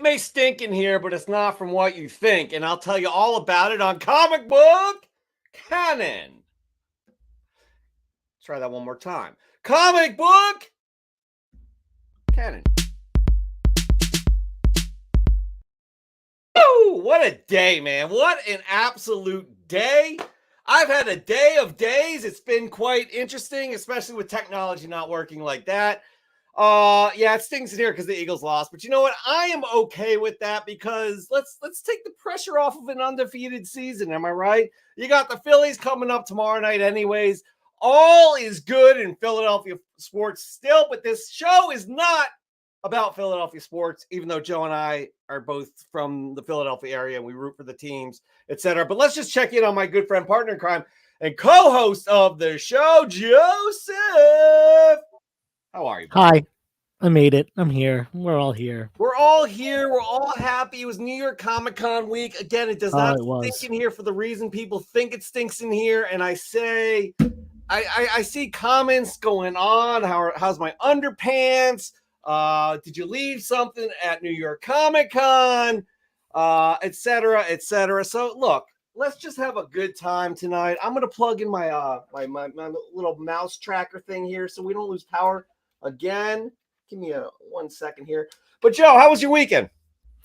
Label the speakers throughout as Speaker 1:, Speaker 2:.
Speaker 1: It may stink in here, but it's not from what you think, and I'll tell you all about it on Comic Book Canon. Try that one more time. Comic Book Canon. Woo! What a day, man. What an absolute day. I've had a day of days. It's been quite interesting, especially with technology not working like that. Yeah, it stings in here because the Eagles lost, but you know what? I am okay with that because let's take the pressure off of an undefeated season. Am I right? You got the Phillies coming up tomorrow night, anyways. All is good in Philadelphia sports still, but this show is not about Philadelphia sports, even though Joe and I are both from the Philadelphia area and we root for the teams, etc. But let's just check in on my good friend, partner in crime, and co-host of the show, Joseph. How are you, buddy?
Speaker 2: Hi, I made it. I'm here. We're all here.
Speaker 1: We're all here. We're all happy. It was New York Comic Con week. Again, it does not stink in here for the reason people think it stinks in here. And I say, I see comments going on. How's my underpants? Did you leave something at New York Comic Con? Et cetera, et cetera. So look, let's just have a good time tonight. I'm gonna plug in my my little mouse tracker thing here so we don't lose power again. Give me 1 second here. But Joe, how was your weekend?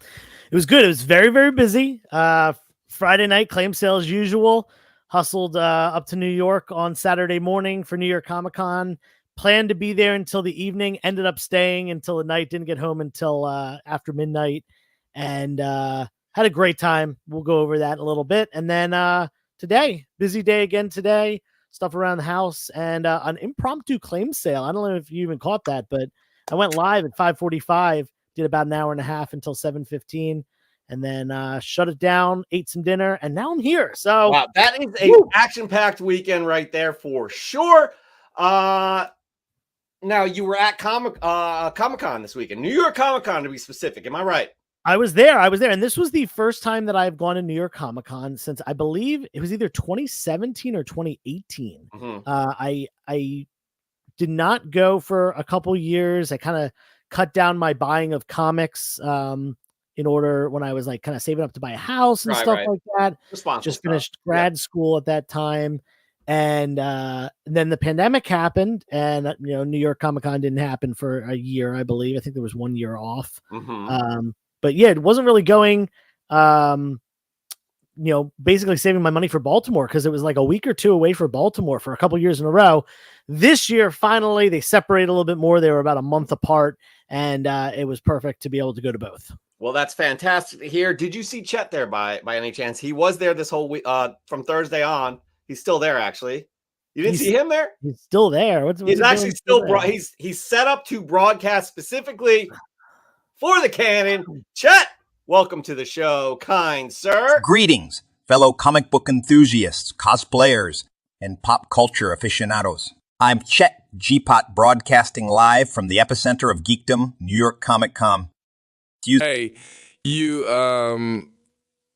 Speaker 2: It was good. It was very, very busy. Friday night claim sale as usual. Hustled up to New York on Saturday morning for New York Comic Con. Planned to be there until the evening. Ended up staying until the night. Didn't get home until after midnight. And had a great time. We'll go over that in a little bit. And then today, busy day again today. Stuff around the house and an impromptu claim sale. I don't know if you even caught that, but I went live at 5:45, did about an hour and a half until 7:15, and then shut it down, ate some dinner, and now I'm here. So
Speaker 1: wow, that is a action-packed weekend right there for sure. Now you were at Comic-Con this weekend, New York Comic-Con to be specific. Am I right?
Speaker 2: I was there. And this was the first time that I've gone to New York Comic-Con since I believe it was either 2017 or 2018.
Speaker 1: Mm-hmm.
Speaker 2: I did not go for a couple years. I kind of cut down my buying of comics in order when I was like kind of saving up to buy a house and stuff like that. Just finished grad school at that time. And then the pandemic happened and, New York Comic-Con didn't happen for a year, I believe. I think there was 1 year off.
Speaker 1: Mm-hmm.
Speaker 2: But yeah, it wasn't really going, basically saving my money for Baltimore because it was like a week or two away for Baltimore for a couple years in a row. This year, finally, they separated a little bit more. They were about a month apart, and it was perfect to be able to go to both.
Speaker 1: Well, that's fantastic to hear. Did you see Chet there by any chance? He was there this whole week from Thursday on. He's still there, actually. You didn't see him there?
Speaker 2: He's still there.
Speaker 1: He's actually still he's set up to broadcast specifically for the Canon. Chet, welcome to the show, kind sir.
Speaker 3: Greetings, fellow comic book enthusiasts, cosplayers, and pop culture aficionados. I'm Chet G-Pot, broadcasting live from the epicenter of geekdom, New York Comic Con.
Speaker 4: Hey,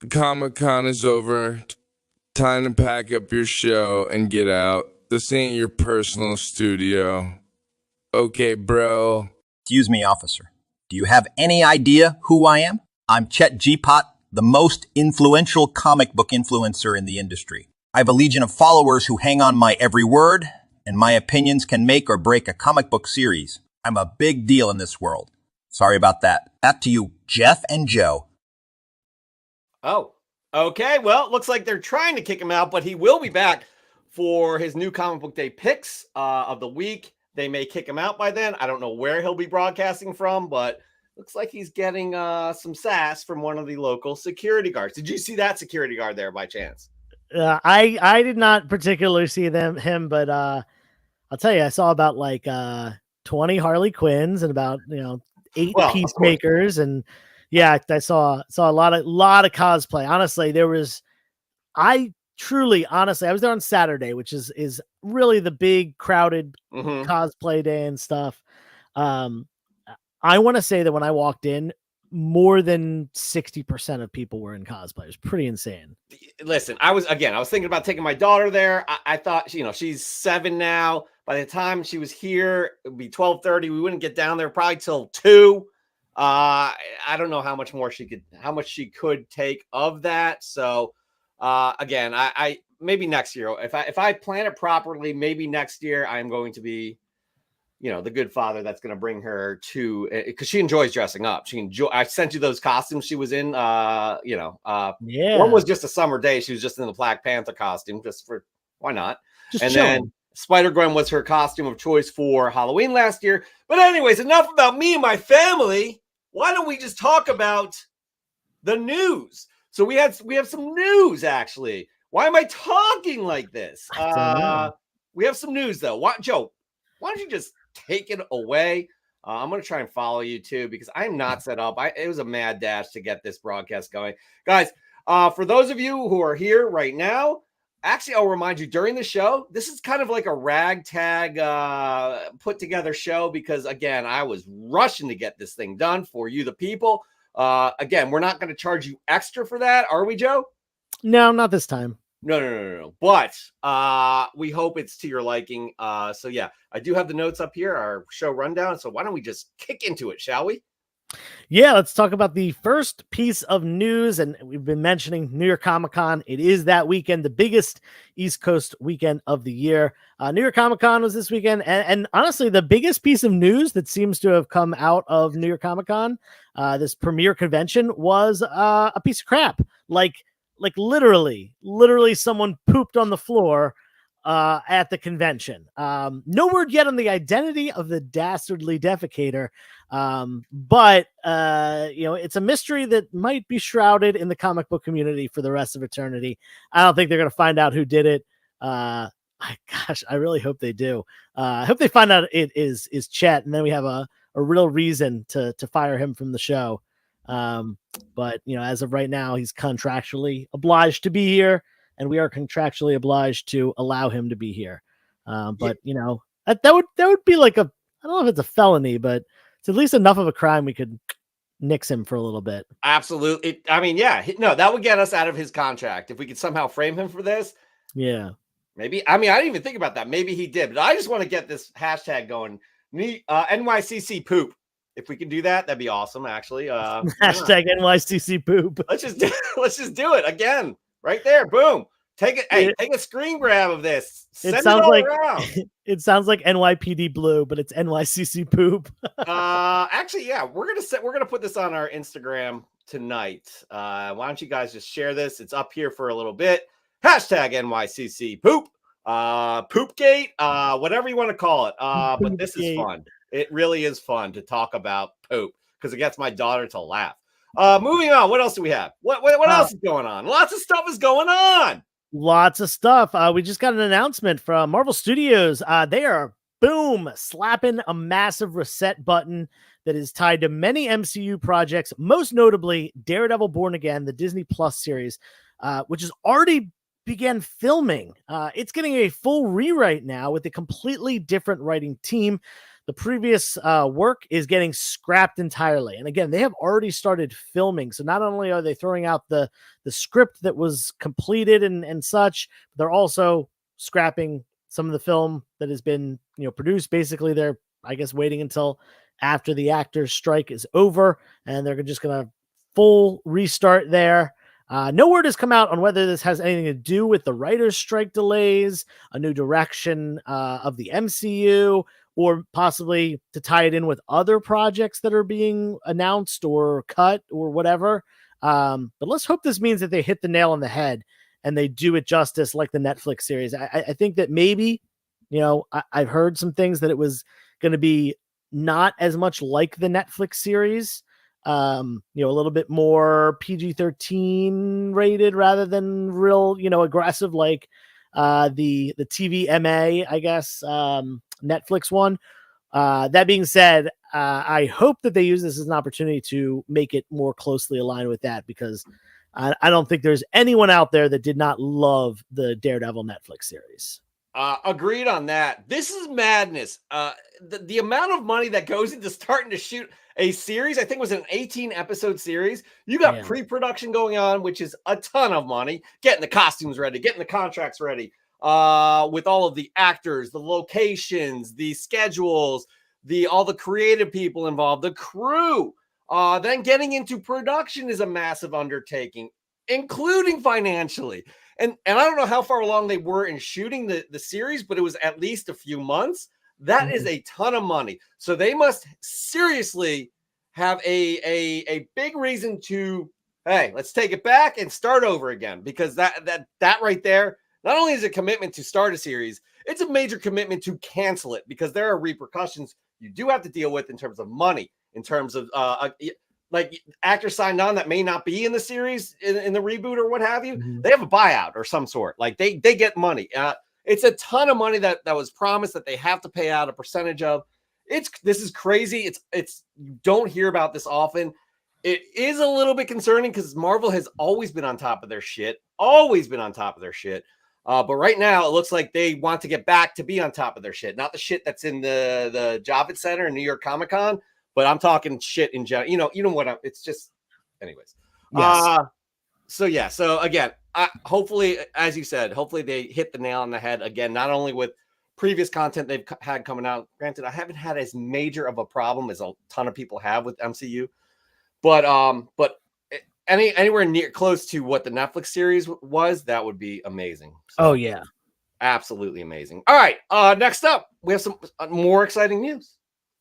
Speaker 4: Comic-Con is over. Time to pack up your show and get out. This ain't your personal studio. Okay, bro.
Speaker 3: Excuse me, officer. Do you have any idea who I am? I'm Chet G-Pot, the most influential comic book influencer in the industry. I have a legion of followers who hang on my every word, and my opinions can make or break a comic book series. I'm a big deal in this world. Sorry about that. Back to you, Jeff and Joe.
Speaker 1: Oh, okay. Well, it looks like they're trying to kick him out, but he will be back for his new Comic Book Day picks of the week. They may kick him out by then. I don't know where he'll be broadcasting from, but looks like he's getting some sass from one of the local security guards. Did you see that security guard there by chance?
Speaker 2: I did not particularly see him, but I'll tell you, I saw about like 20 Harley Quinns and about 8 Peacemakers, and yeah, I saw a lot of cosplay. Honestly, I was there on Saturday, which is really the big crowded cosplay day and stuff. I want to say that when I walked in, more than 60% of people were in cosplay. It was pretty insane.
Speaker 1: Listen, I was thinking about taking my daughter there. I thought, she's 7 now. By the time she was here, it would be 12:30. We wouldn't get down there probably till 2. I don't know how much she could take of that. So again, I maybe next year, if I plan it properly, maybe next year I'm going to be, the good father that's going to bring her to, because she enjoys dressing up. I sent you those costumes she was in. One was just a summer day. She was just in the Black Panther costume, just for why not?
Speaker 2: Just
Speaker 1: And
Speaker 2: chilling.
Speaker 1: then Spider Gwen was her costume of choice for Halloween last year. But anyways, enough about me and my family. Why don't we just talk about the news? So we have some news actually. Why am I talking like this? We have some news though. Joe, why don't you just take it away? I'm going to try and follow you too, because I'm not set up. It was a mad dash to get this broadcast going. Guys, for those of you who are here right now, actually, I'll remind you during the show, this is kind of like a ragtag put together show, because again, I was rushing to get this thing done for you, the people. Again, we're not going to charge you extra for that. Are we, Joe?
Speaker 2: No, not this time.
Speaker 1: No. But we hope it's to your liking. So yeah, I do have the notes up here, our show rundown. So why don't we just kick into it, shall we?
Speaker 2: Yeah, let's talk about the first piece of news. And we've been mentioning New York Comic Con. It is that weekend, the biggest East Coast weekend of the year. New York Comic Con was this weekend. And honestly, the biggest piece of news that seems to have come out of New York Comic Con, this premiere convention, was a piece of crap. Like literally someone pooped on the floor at the convention. No word yet on the identity of the dastardly defecator. But it's a mystery that might be shrouded in the comic book community for the rest of eternity. I don't think they're going to find out who did it. I really hope they do. I hope they find out it is Chet, and then we have a real reason to fire him from the show. But as of right now, he's contractually obliged to be here, and we are contractually obliged to allow him to be here. But that would be like I don't know if it's a felony, but it's at least enough of a crime we could nix him for a little bit.
Speaker 1: Absolutely. I mean, yeah, no, that would get us out of his contract if we could somehow frame him for this.
Speaker 2: Yeah.
Speaker 1: Maybe. I mean, I didn't even think about that. Maybe he did, but I just want to get this hashtag going. NYCC poop. If we can do that, that'd be awesome. Actually,
Speaker 2: hashtag NYCC poop.
Speaker 1: Let's just do it again. Right there. Boom. Take it. Hey, take a screen grab of this.
Speaker 2: It sounds like it sounds like NYPD blue, but it's NYCC poop.
Speaker 1: Actually, yeah, we're gonna put this on our Instagram tonight. Why don't you guys just share this? It's up here for a little bit. Hashtag NYCC poop. Poopgate. Whatever you want to call it. But this is fun. It really is fun to talk about poop because it gets my daughter to laugh. Moving on. What else do we have? What else is going on? Lots of stuff is going on.
Speaker 2: Lots of stuff. We just got an announcement from Marvel Studios. They are slapping a massive reset button that is tied to many MCU projects, most notably Daredevil Born Again, the Disney Plus series, which has already began filming. It's getting a full rewrite now with a completely different writing team. The previous work is getting scrapped entirely. And again, they have already started filming. So not only are they throwing out the script that was completed and such, they're also scrapping some of the film that has been, produced. Basically, they're, I guess, waiting until after the actors' strike is over, and they're just going to full restart there. No word has come out on whether this has anything to do with the writers' strike delays, a new direction of the MCU, or possibly to tie it in with other projects that are being announced or cut or whatever. But let's hope this means that they hit the nail on the head and they do it justice like the Netflix series. I think that maybe, I've heard some things that it was going to be not as much like the Netflix series, a little bit more PG-13 rated rather than real, aggressive like the TVMA, I guess, Netflix one. That being said, I hope that they use this as an opportunity to make it more closely aligned with that, because I don't think there's anyone out there that did not love the Daredevil Netflix series.
Speaker 1: Agreed on that. This is madness. The amount of money that goes into starting to shoot a series, I think it was an 18 episode series. You got pre-production going on, which is a ton of money, getting the costumes ready, getting the contracts ready, with all of the actors, the locations, the schedules, all the creative people involved, the crew. Then getting into production is a massive undertaking, including financially. And I don't know how far along they were in shooting the series, but it was at least a few months. That is a ton of money. So they must seriously have a big reason to, hey, let's take it back and start over again, because that right there, not only is a commitment to start a series, it's a major commitment to cancel it, because there are repercussions you do have to deal with in terms of money, in terms of like actors signed on that may not be in the series in the reboot or what have you. They have a buyout or some sort. Like they get money. It's a ton of money that was promised that they have to pay out a percentage of. This is crazy. It's you don't hear about this often. It is a little bit concerning because Marvel has always been on top of their shit. But right now it looks like they want to get back to be on top of their shit. Not the shit that's in the Javits Center in New York Comic Con, but I'm talking shit in general. You know what? It's just, anyways.
Speaker 2: Yes.
Speaker 1: So again, hopefully, as you said, hopefully they hit the nail on the head again, not only with previous content they've had coming out. Granted, I haven't had as major of a problem as a ton of people have with MCU, but anywhere near close to what the Netflix series was, that would be amazing. So,
Speaker 2: Oh yeah,
Speaker 1: absolutely amazing. All right, next up, we have some more exciting news.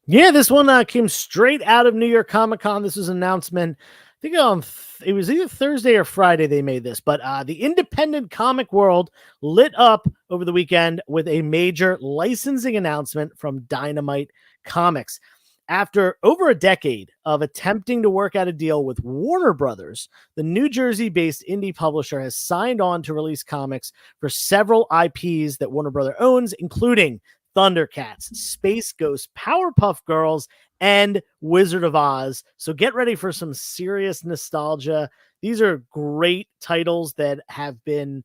Speaker 2: yeah. This one came straight out of New York Comic Con. This was an announcement. I think it was either Thursday or Friday they made this, but the independent comic world lit up over the weekend with a major licensing announcement from Dynamite Comics. After over a decade of attempting to work out a deal with Warner Brothers, the New Jersey-based indie publisher has signed on to release comics for several IPs that Warner Brothers owns, including Thundercats, Space Ghost, Powerpuff Girls, and Wizard of Oz. So get ready for some serious nostalgia. These are great titles that have been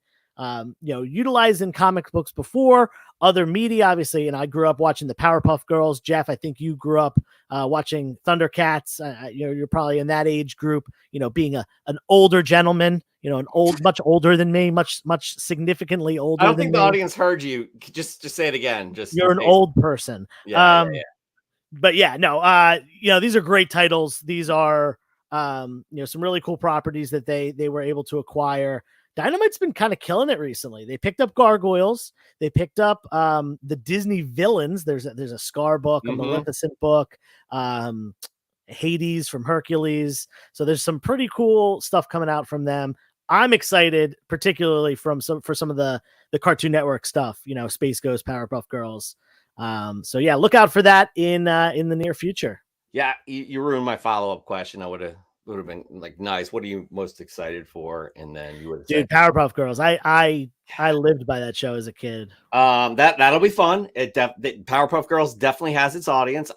Speaker 2: utilized in comic books before, other media, obviously. And I grew up watching the Powerpuff Girls. Jeff, I think you grew up watching Thundercats. You're probably in that age group, being an older gentleman, much older than me, much significantly older.
Speaker 1: I don't
Speaker 2: than
Speaker 1: think the
Speaker 2: me.
Speaker 1: audience heard you. Just say it again.
Speaker 2: You're an old person.
Speaker 1: Yeah.
Speaker 2: But yeah, no, these are great titles. These are, some really cool properties that they were able to acquire. Dynamite's been kind of killing it recently. They picked up Gargoyles. They picked up the Disney villains. There's a Scar book, a Maleficent book, Hades from Hercules. So there's some pretty cool stuff coming out from them. I'm excited, particularly for some of the Cartoon Network stuff. Space Ghost, Powerpuff Girls. So yeah, look out for that in the near future.
Speaker 1: Yeah, you ruined my follow-up question. I would have been like, nice. What are you most excited for? And then you would have said,
Speaker 2: Powerpuff Girls. I lived by that show as a kid.
Speaker 1: That'll be fun. Powerpuff Girls definitely has its audience.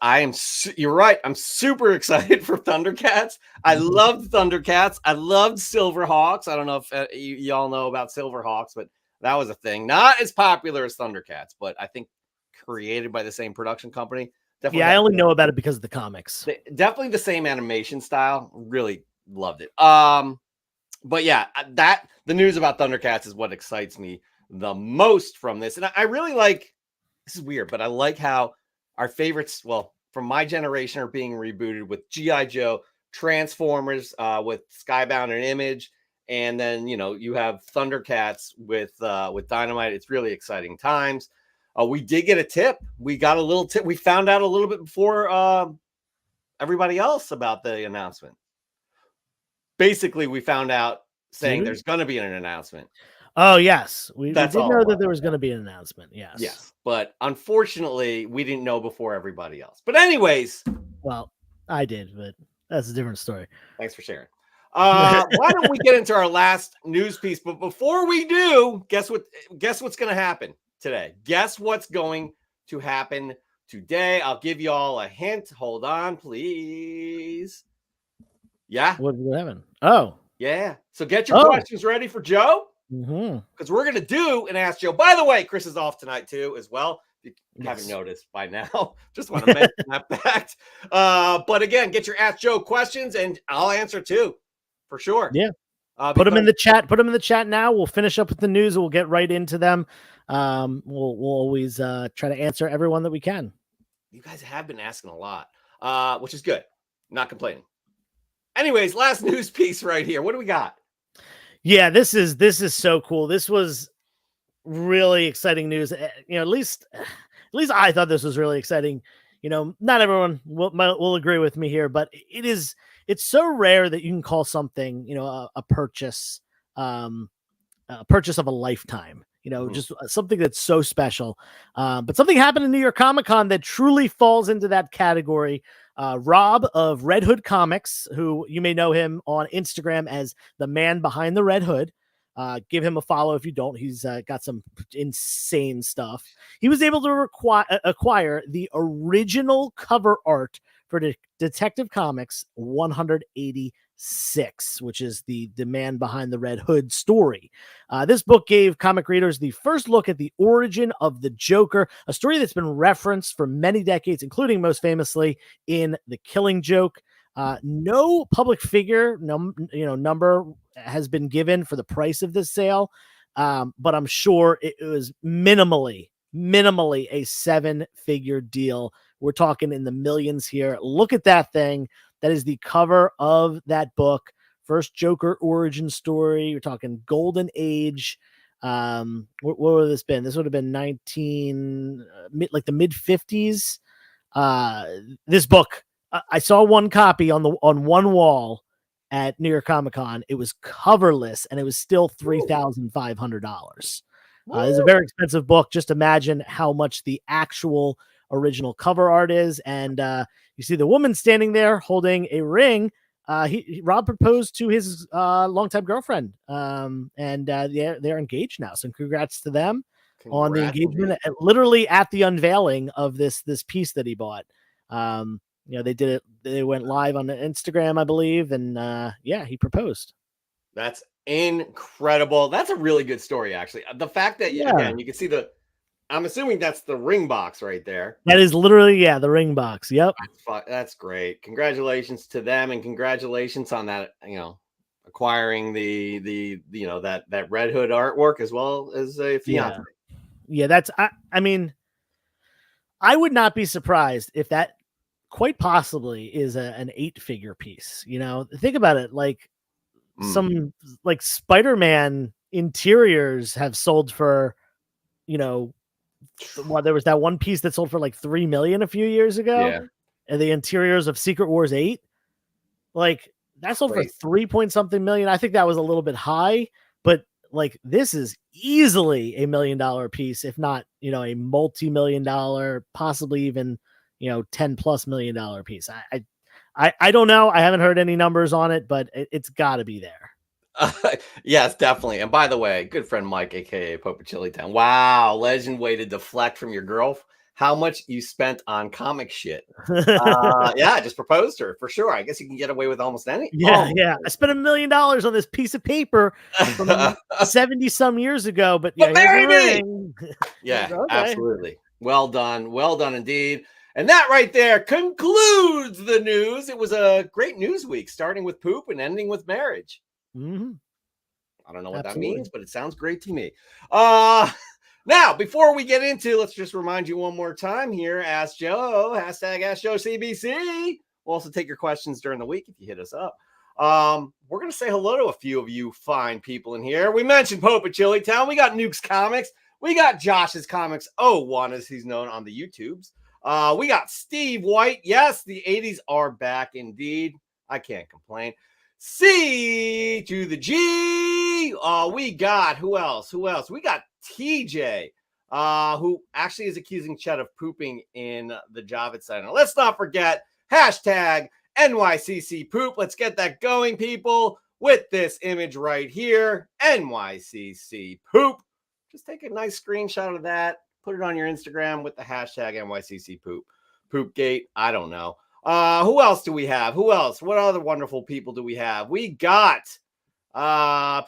Speaker 1: You're right. I'm super excited for Thundercats. I loved Thundercats. I loved Silverhawks. I don't know if y'all know about Silverhawks, but that was a thing. Not as popular as Thundercats, but I think created by the same production company. Definitely
Speaker 2: I only know about it because of the comics.
Speaker 1: Definitely the same animation style. Really loved it. But yeah, the news about Thundercats is what excites me the most from this. And I really like, this is weird, but I like how our favorites, well, from my generation, are being rebooted with G.I. Joe, Transformers, with Skybound and Image, and then you have Thundercats with Dynamite. It's really exciting times. We did get a tip. We got a little tip. We found out a little bit before everybody else about the announcement. Basically, we found out saying there's going to be an announcement.
Speaker 2: Oh, yes. We did know that there was going to be an announcement. Yes.
Speaker 1: Yes. But unfortunately, we didn't know before everybody else. But anyways.
Speaker 2: Well, I did, but that's a different story.
Speaker 1: Thanks for sharing. Why don't we get into our last news piece? But before we do, guess what's going to happen today? Guess what's going to happen today? I'll give you all a hint. Hold on, please. Yeah.
Speaker 2: What happened? Oh.
Speaker 1: Yeah. So get your questions ready for Joe.
Speaker 2: Because
Speaker 1: we're going to do an Ask Joe. By the way, Chris is off tonight too, as well. If you haven't noticed by now, just want to mention that fact. But again, get your Ask Joe questions and I'll answer too, for sure.
Speaker 2: Yeah. Put them in the chat. Put them in the chat now. We'll finish up with the news. We'll get right into them. We'll always try to answer everyone that we can.
Speaker 1: You guys have been asking a lot, which is good. Not complaining. Anyways, last news piece right here. What do we got?
Speaker 2: Yeah, this is so cool. This was really exciting news. At least I thought this was really exciting. Not everyone will agree with me here, but it's so rare that you can call something, a purchase, a purchase of a lifetime. Just something that's so special. But something happened in New York Comic Con that truly falls into that category. Rob of Red Hood Comics, who you may know him on Instagram as the man behind the Red Hood. Give him a follow if you don't. He's got some insane stuff. He was able to acquire the original cover art for Detective Comics 186, which is the man behind the Red Hood story. This book gave comic readers the first look at the origin of the Joker, a story that's been referenced for many decades, including most famously in The Killing Joke. No public figure number has been given for the price of this sale, but I'm sure it was minimally a 7-figure deal. We're talking in the millions here. Look at that thing. That is the cover of that book. First Joker origin story. You're talking golden age. What would have this been? This would have been the mid 50s. This book, I saw one copy on one wall at New York Comic Con. It was coverless and it was still $3,500. It's a very expensive book. Just imagine how much the actual original cover art is. And you see the woman standing there holding a ring. Rob proposed to his longtime girlfriend, and they're engaged now. So congrats to them on the engagement. Literally at the unveiling of this piece that he bought. They did it. They went live on Instagram, I believe, and he proposed.
Speaker 1: That's incredible. That's a really good story, actually. The fact that again, you can see I'm assuming that's the ring box right there.
Speaker 2: That is literally, the ring box. Yep.
Speaker 1: That's great. Congratulations to them, and congratulations on that, acquiring the that Red Hood artwork as well as a fiance.
Speaker 2: Yeah, that's I mean, I would not be surprised if that quite possibly is an 8-figure piece. Think about it. Like some like Spider-Man interiors have sold for, there was that one piece that sold for like $3 million a few years ago, and the interiors of Secret Wars 8, like that sold for 3 point something million. I think that was a little bit high, but like this is easily $1 million piece, if not, a multi-million dollar, possibly even, $10+ million piece. I don't know. I haven't heard any numbers on it, but it's got to be there.
Speaker 1: Yes, definitely. And by the way, good friend Mike, aka Pope of Chili Town. Wow, legend way to deflect from your girl. How much you spent on comic shit? I just proposed to her for sure. I guess you can get away with almost anything.
Speaker 2: Yeah. I spent $1 million on this piece of paper from 70 some years ago, but
Speaker 1: marry me.
Speaker 2: Okay.
Speaker 1: Absolutely. Well done indeed. And that right there concludes the news. It was a great news week, starting with poop and ending with marriage.
Speaker 2: Mm-hmm.
Speaker 1: I don't know what that means, but it sounds great to me. Now, before we get into, let's just remind you one more time here. Ask Joe, #AskJoeCBC. We'll also take your questions during the week if you hit us up. We're going to say hello to a few of you fine people in here. We mentioned Pope of Chili Town. We got Nuke's Comics. We got Josh's Comics 01, as he's known on the YouTubes. We got Steve White. Yes, the 80s are back indeed. I can't complain. C to the G. We got who else? We got TJ, who actually is accusing Chet of pooping in the Javits Center. Let's not forget #NYCC poop. Let's get that going, people, with this image right here. NYCC poop. Just take a nice screenshot of that. Put it on your Instagram with the #NYCC poop. Poopgate. I don't know. Who else do we have? Who else? What other wonderful people do we have? We got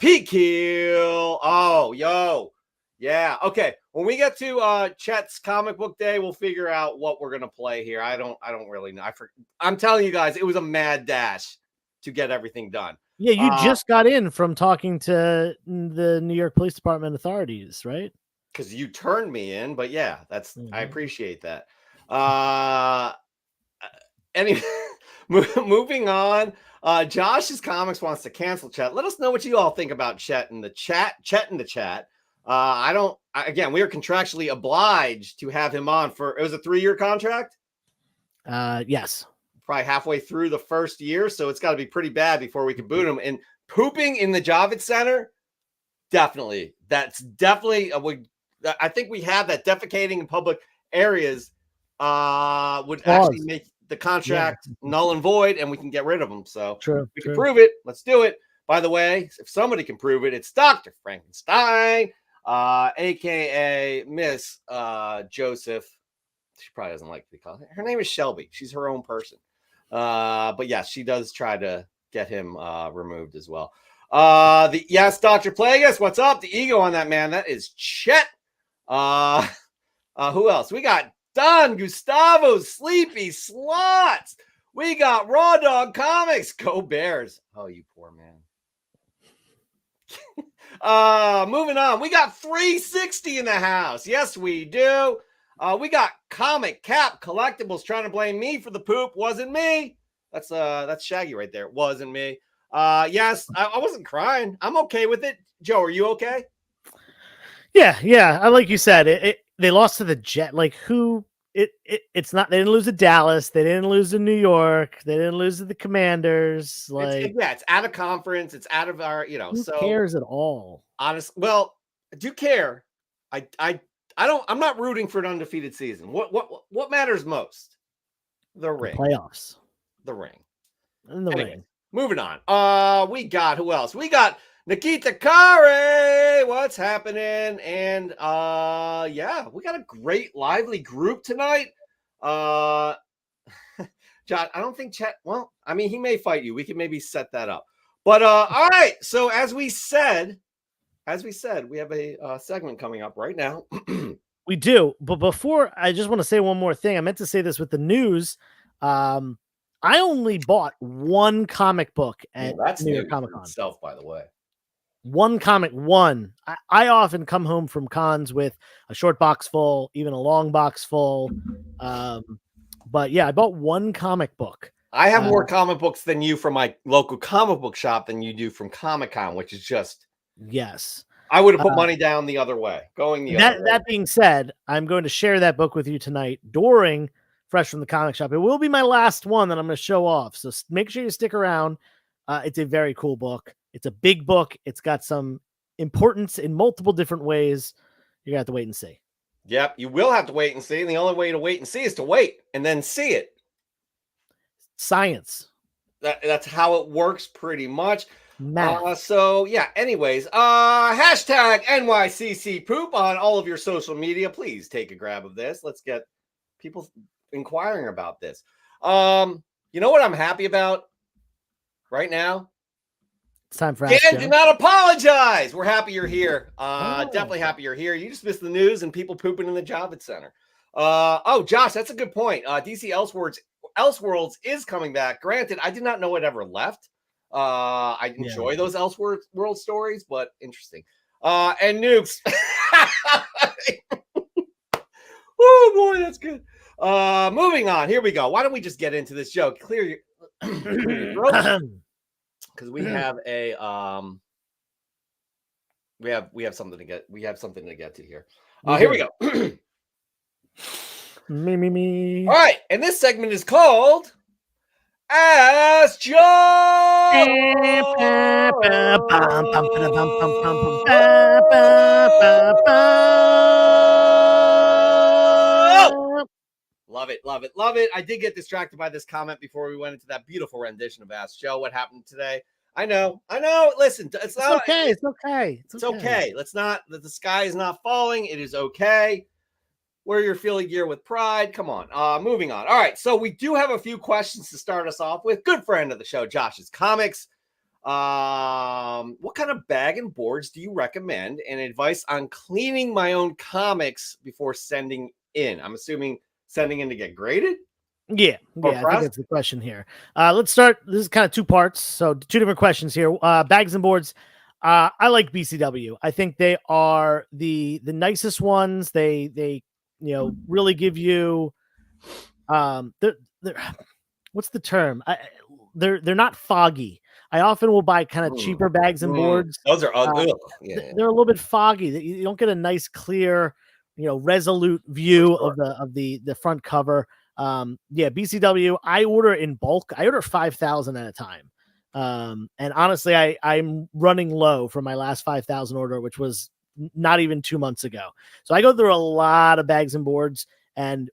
Speaker 1: Pete Keel. Oh, yo. Yeah. Okay. When we get to Chet's comic book day, we'll figure out what we're gonna play here. I don't really know. I'm telling you guys, it was a mad dash to get everything done.
Speaker 2: Yeah, you just got in from talking to the New York Police Department authorities, right?
Speaker 1: Because you turned me in, but yeah, I appreciate that. Anyway, Moving on. Josh's Comics wants to cancel Chet. Let us know what you all think about Chet in the chat. Again, we are contractually obliged to have him on it was a 3-year contract.
Speaker 2: Yes.
Speaker 1: Probably halfway through the first year. So it's got to be pretty bad before we can boot him. And pooping in the Javits Center. Definitely. That's definitely, I think we have that defecating in public areas would actually make the contract null and void, and we can get rid of them. So we can prove it. Let's do it. By the way, if somebody can prove it, it's Dr. Frankenstein, aka Miss Joseph. She probably doesn't like to be called. Her name is Shelby. She's her own person. But yes, she does try to get him removed as well. Yes, Dr. Plagueis, what's up? The ego on that man. That is Chet. Who else? We got Don Gustavo, Sleepy Slots. We got Raw Dog Comics. Go Bears. Oh, you poor man. Moving on. We got 360 in the house. Yes, we do. We got Comic Cap Collectibles trying to blame me for the poop. Wasn't me. That's Shaggy right there. Wasn't me. Yes, I wasn't crying. I'm okay with it. Joe, are you okay?
Speaker 2: Yeah. Like you said, they lost to the Jet. Like it's not. They didn't lose to Dallas. They didn't lose to New York. They didn't lose to the Commanders. Like
Speaker 1: it's out of conference. It's out of our.
Speaker 2: Who cares at all?
Speaker 1: Honest. Well, I do care. I don't. I'm not rooting for an undefeated season. What matters most? The ring.
Speaker 2: Playoffs.
Speaker 1: The ring.
Speaker 2: And the ring.
Speaker 1: Moving on. We got who else? We got Nikita Kare. What's happening? And yeah, we got a great lively group tonight. John, I don't think Chet. Well, I mean, he may fight you. We can maybe set that up. But all right. So as we said, we have a segment coming up right now.
Speaker 2: We do. But before, I just want to say one more thing. I meant to say this with the news. I only bought one comic book at New York Comic Con.
Speaker 1: Itself, by the way.
Speaker 2: One comic. I often come home from cons with a short box full, even a long box full. But yeah, I bought one comic book.
Speaker 1: I have more comic books than you from my local comic book shop than you do from Comic-Con, which is just...
Speaker 2: Yes.
Speaker 1: I would have put money down the other way. Other way.
Speaker 2: That being said, I'm going to share that book with you tonight during Fresh from the Comic Shop. It will be my last one that I'm going to show off. So make sure you stick around. It's a very cool book. It's a big book. It's got some importance in multiple different ways. You're going to have to wait and see.
Speaker 1: Yep, you will have to wait and see. And the only way to wait and see is to wait and then see it.
Speaker 2: Science.
Speaker 1: That's how it works pretty much.
Speaker 2: Math.
Speaker 1: So yeah, anyways, hashtag NYCC poop on all of your social media. Please take a grab of this. Let's get people inquiring about this. You know what I'm happy about right now?
Speaker 2: It's time for
Speaker 1: Dan, do not apologize. We're happy you're here. Definitely happy you're here. You just missed the news and people pooping in the Javits Center. Josh, that's a good point. DC Elseworlds is coming back. Granted, I did not know it ever left. I enjoy those Elseworld stories, but interesting. And Nukes. Oh boy, that's good. Moving on. Here we go. Why don't we just get into this joke? Clear your throat. Because we have a we have something to get to here. Here we go.
Speaker 2: Me.
Speaker 1: All right, and this segment is called Ask Joe. Love it. I did get distracted by this comment before we went into that beautiful rendition of Ask Joe. What happened today? I know. Listen, it's
Speaker 2: okay.
Speaker 1: It's okay. Let's not. The sky is not falling. It is okay. Wear your Philly gear with pride. Come on. Moving on. All right. So we do have a few questions to start us off with. Good friend of the show, Josh's Comics. What kind of bag and boards do you recommend, and advice on cleaning my own comics before sending in? I'm assuming sending in to get graded.
Speaker 2: Yeah, I think that's the question here. Let's start. This is kind of two parts, so two different questions here. Bags and boards. I like BCW. I think they are the nicest ones. They really give you what's the term? They're not foggy. I often will buy kind of cheaper bags and boards.
Speaker 1: Those are ugly.
Speaker 2: They're a little bit foggy. That you don't get a nice, clear, resolute view of the front cover. BCW. I order in bulk. I order 5,000 at a time. And honestly, I'm running low for my last 5,000 order, which was not even 2 months ago. So I go through a lot of bags and boards, and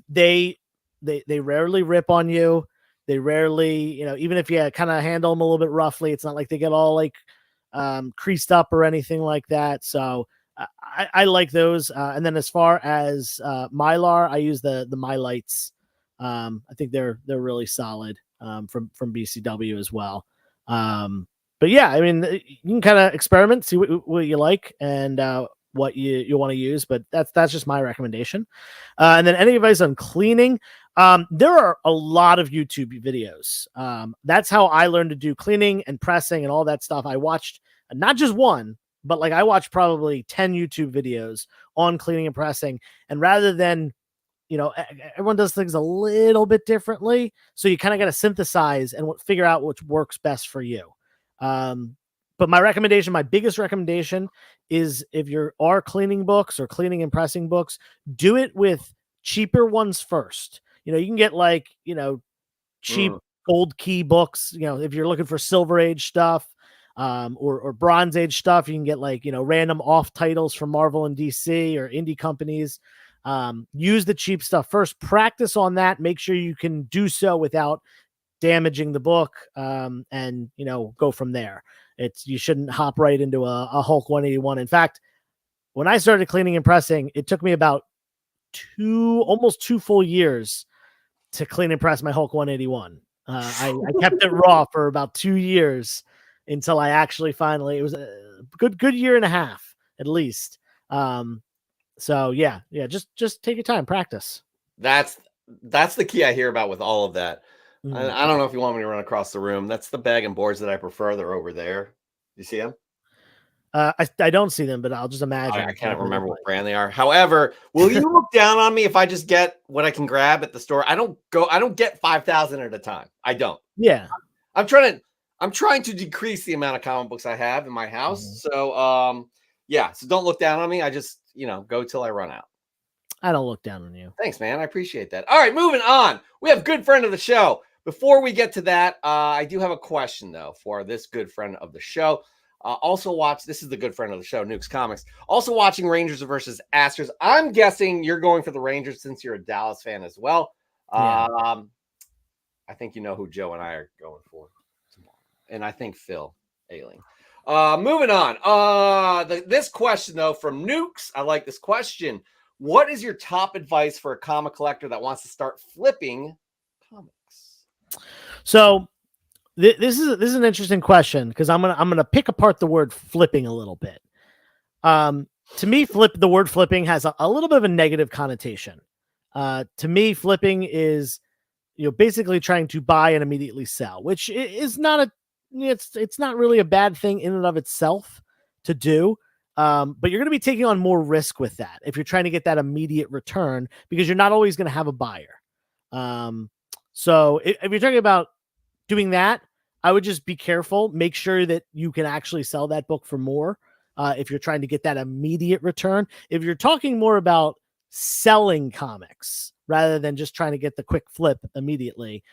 Speaker 2: they rarely rip on you. They rarely, even if you kind of handle them a little bit roughly, it's not like they get all like creased up or anything like that. So I like those. And then as far as Mylar, I use the Mylights. I think they're really solid from BCW as well. But yeah, I mean, you can kind of experiment, see what you like and what you want to use. But that's just my recommendation. And then any advice on cleaning? There are a lot of YouTube videos. That's how I learned to do cleaning and pressing and all that stuff. I watched not just one, but like I watched probably 10 YouTube videos on cleaning and pressing. And rather than, everyone does things a little bit differently. So you kind of got to synthesize and figure out what works best for you. But my biggest recommendation is if you are cleaning books or cleaning and pressing books, do it with cheaper ones first. You can get cheap gold key books, if you're looking for Silver Age stuff, or Bronze Age stuff, you can get random off titles from Marvel and DC or indie companies. Use the cheap stuff first, practice on that, make sure you can do so without damaging the book, and go from there. You shouldn't hop right into a Hulk 181. In fact, when I started cleaning and pressing, it took me about almost 2 full years to clean and press my Hulk 181. I kept it raw for about 2 years until I actually finally, it was a good year and a half at least. So yeah, just take your time, practice.
Speaker 1: That's the key I hear about with all of that. I don't know if you want me to run across the room. That's the bag and boards that I prefer. They're over there. You see them?
Speaker 2: I don't see them, but I'll just imagine.
Speaker 1: I can't remember what brand they are. However, will you look down on me if I just get what I can grab at the store? I don't get 5,000 at a time. I don't.
Speaker 2: Yeah.
Speaker 1: I'm trying to decrease the amount of comic books I have in my house. So so don't look down on me. I just, go till I run out.
Speaker 2: I don't look down on you.
Speaker 1: Thanks, man. I appreciate that. All right, moving on. We have good friend of the show. Before we get to that, I do have a question though for this good friend of the show. This is the good friend of the show, Nukes Comics. Also watching Rangers versus Astros. I'm guessing you're going for the Rangers since you're a Dallas fan as well. Yeah. I think you know who Joe and I are going for tomorrow. And I think Phil Ailing. Moving on. This question, though, from Nukes. I like this question. What is your top advice for a comic collector that wants to start flipping comics?
Speaker 2: So this is an interesting question because I'm gonna pick apart the word flipping a little bit. To me, the word flipping has a little bit of a negative connotation. To me, flipping is basically trying to buy and immediately sell, which is not it's not really a bad thing in and of itself to do. But you're going to be taking on more risk with that if you're trying to get that immediate return because you're not always going to have a buyer. So if you're talking about doing that, I would just be careful. Make sure that you can actually sell that book for more if you're trying to get that immediate return. If you're talking more about selling comics rather than just trying to get the quick flip immediately,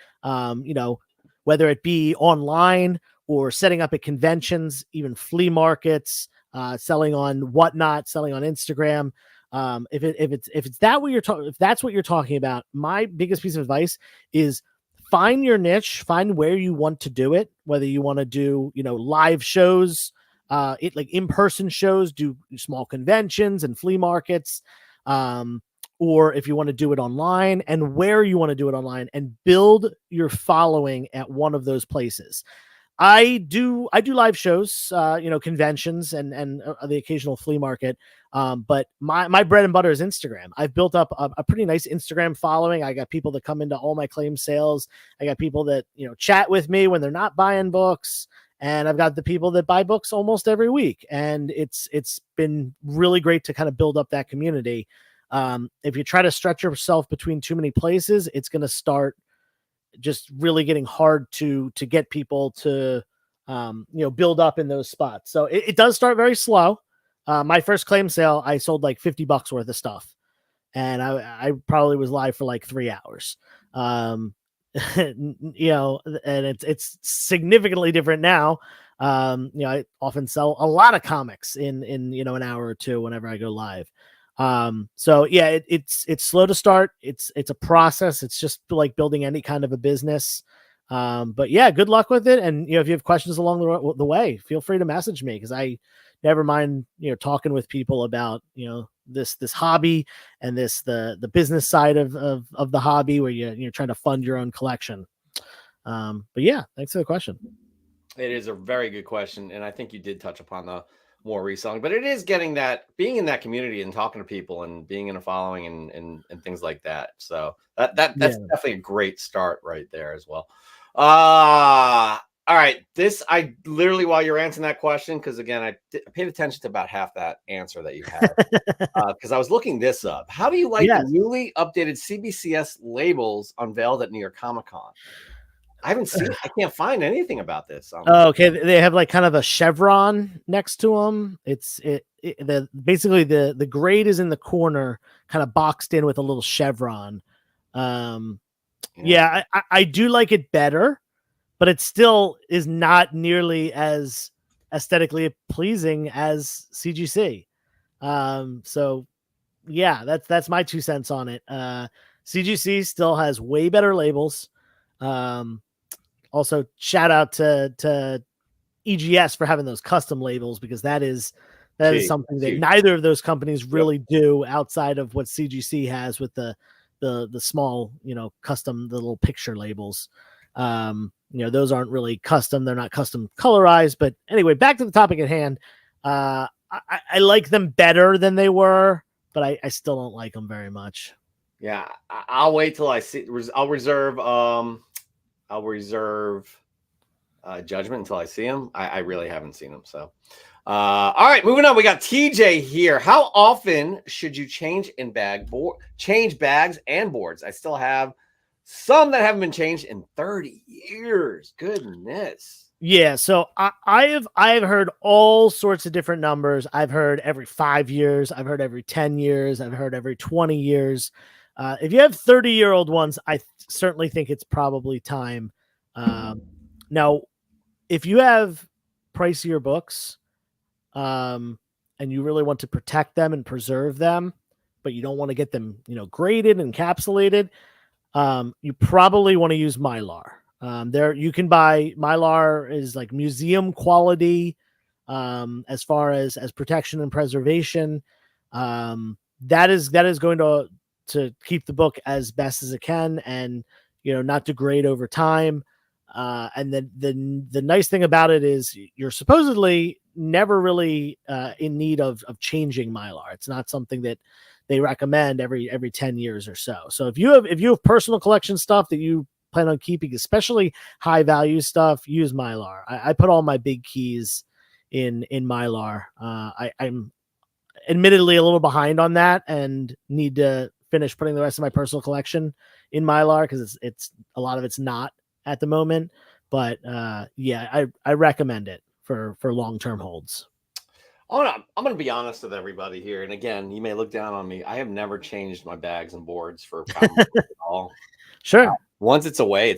Speaker 2: whether it be online or setting up at conventions, even flea markets, selling on Whatnot, selling on Instagram. If that's what you're talking about, my biggest piece of advice is find your niche, find where you want to do it, whether you want to do, live shows, like in-person shows, do small conventions and flea markets, or if you want to do it online and where you want to do it online and build your following at one of those places. I do live shows, conventions and the occasional flea market. But my bread and butter is Instagram. I've built up a pretty nice Instagram following. I got people that come into all my claim sales. I got people that, chat with me when they're not buying books. And I've got the people that buy books almost every week. And it's been really great to kind of build up that community. If you try to stretch yourself between too many places, it's going to start just really getting hard to get people to build up in those spots. So it does start very slow. My first claim sale, I sold like $50 worth of stuff, and I probably was live for like 3 hours. And it's significantly different now. I often sell a lot of comics in an hour or two whenever I go live. So yeah, it's slow to start. It's a process. It's just like building any kind of a business. But yeah, good luck with it. And if you have questions along the way, feel free to message me, because I never mind talking with people about this hobby and the business side of the hobby, where you're trying to fund your own collection. But yeah, thanks for the question.
Speaker 1: It is a very good question, and I think you did touch upon the more reselling, but it is getting that, being in that community and talking to people and being in a following and things like that. So that's definitely a great start right there as well. All right, I literally, while you're answering that question, because again, I paid attention to about half that answer that you had, because I was looking this up. How do you like the newly updated CBCS labels unveiled at New York Comic Con? I haven't seen. I can't find anything about this.
Speaker 2: Okay, they have like kind of a chevron next to them. Basically the grade is in the corner, kind of boxed in with a little chevron. Yeah, I do like it better, but it still is not nearly as aesthetically pleasing as CGC. So yeah, that's my 2 cents on it. CGC still has way better labels. Also, shout out to EGS for having those custom labels, because that is something that neither of those companies really do outside of what CGC has with the small, custom, the little picture labels. Those aren't really custom. They're not custom colorized. But anyway, back to the topic at hand. I like them better than they were, but I still don't like them very much.
Speaker 1: Yeah, I'll wait till I see. I'll reserve judgment until I see them. I really haven't seen them. So, all right, moving on. We got TJ here. How often should you change bags and boards? I still have some that haven't been changed in 30 years. Goodness.
Speaker 2: Yeah, so I've heard all sorts of different numbers. I've heard every 5 years. I've heard every 10 years. I've heard every 20 years. If you have 30-year-old ones, I certainly think it's probably time. Now, if you have pricier books, and you really want to protect them and preserve them, but you don't want to get them, graded and encapsulated, you probably want to use Mylar. There you can buy Mylar is like museum quality, as far as protection and preservation. That is going to keep the book as best as it can, and not degrade over time. And then the nice thing about it is you're supposedly never really in need of changing Mylar. It's not something that they recommend every 10 years or so. So if you have personal collection stuff that you plan on keeping, especially high value stuff, use Mylar. I put all my big keys in Mylar. I'm admittedly a little behind on that and need to finish putting the rest of my personal collection in Mylar, because it's a lot of it's not at the moment. But yeah, I recommend it for long-term holds.
Speaker 1: I'm going to be honest with everybody here. And again, you may look down on me. I have never changed my bags and boards for at all.
Speaker 2: Sure.
Speaker 1: Once it's away,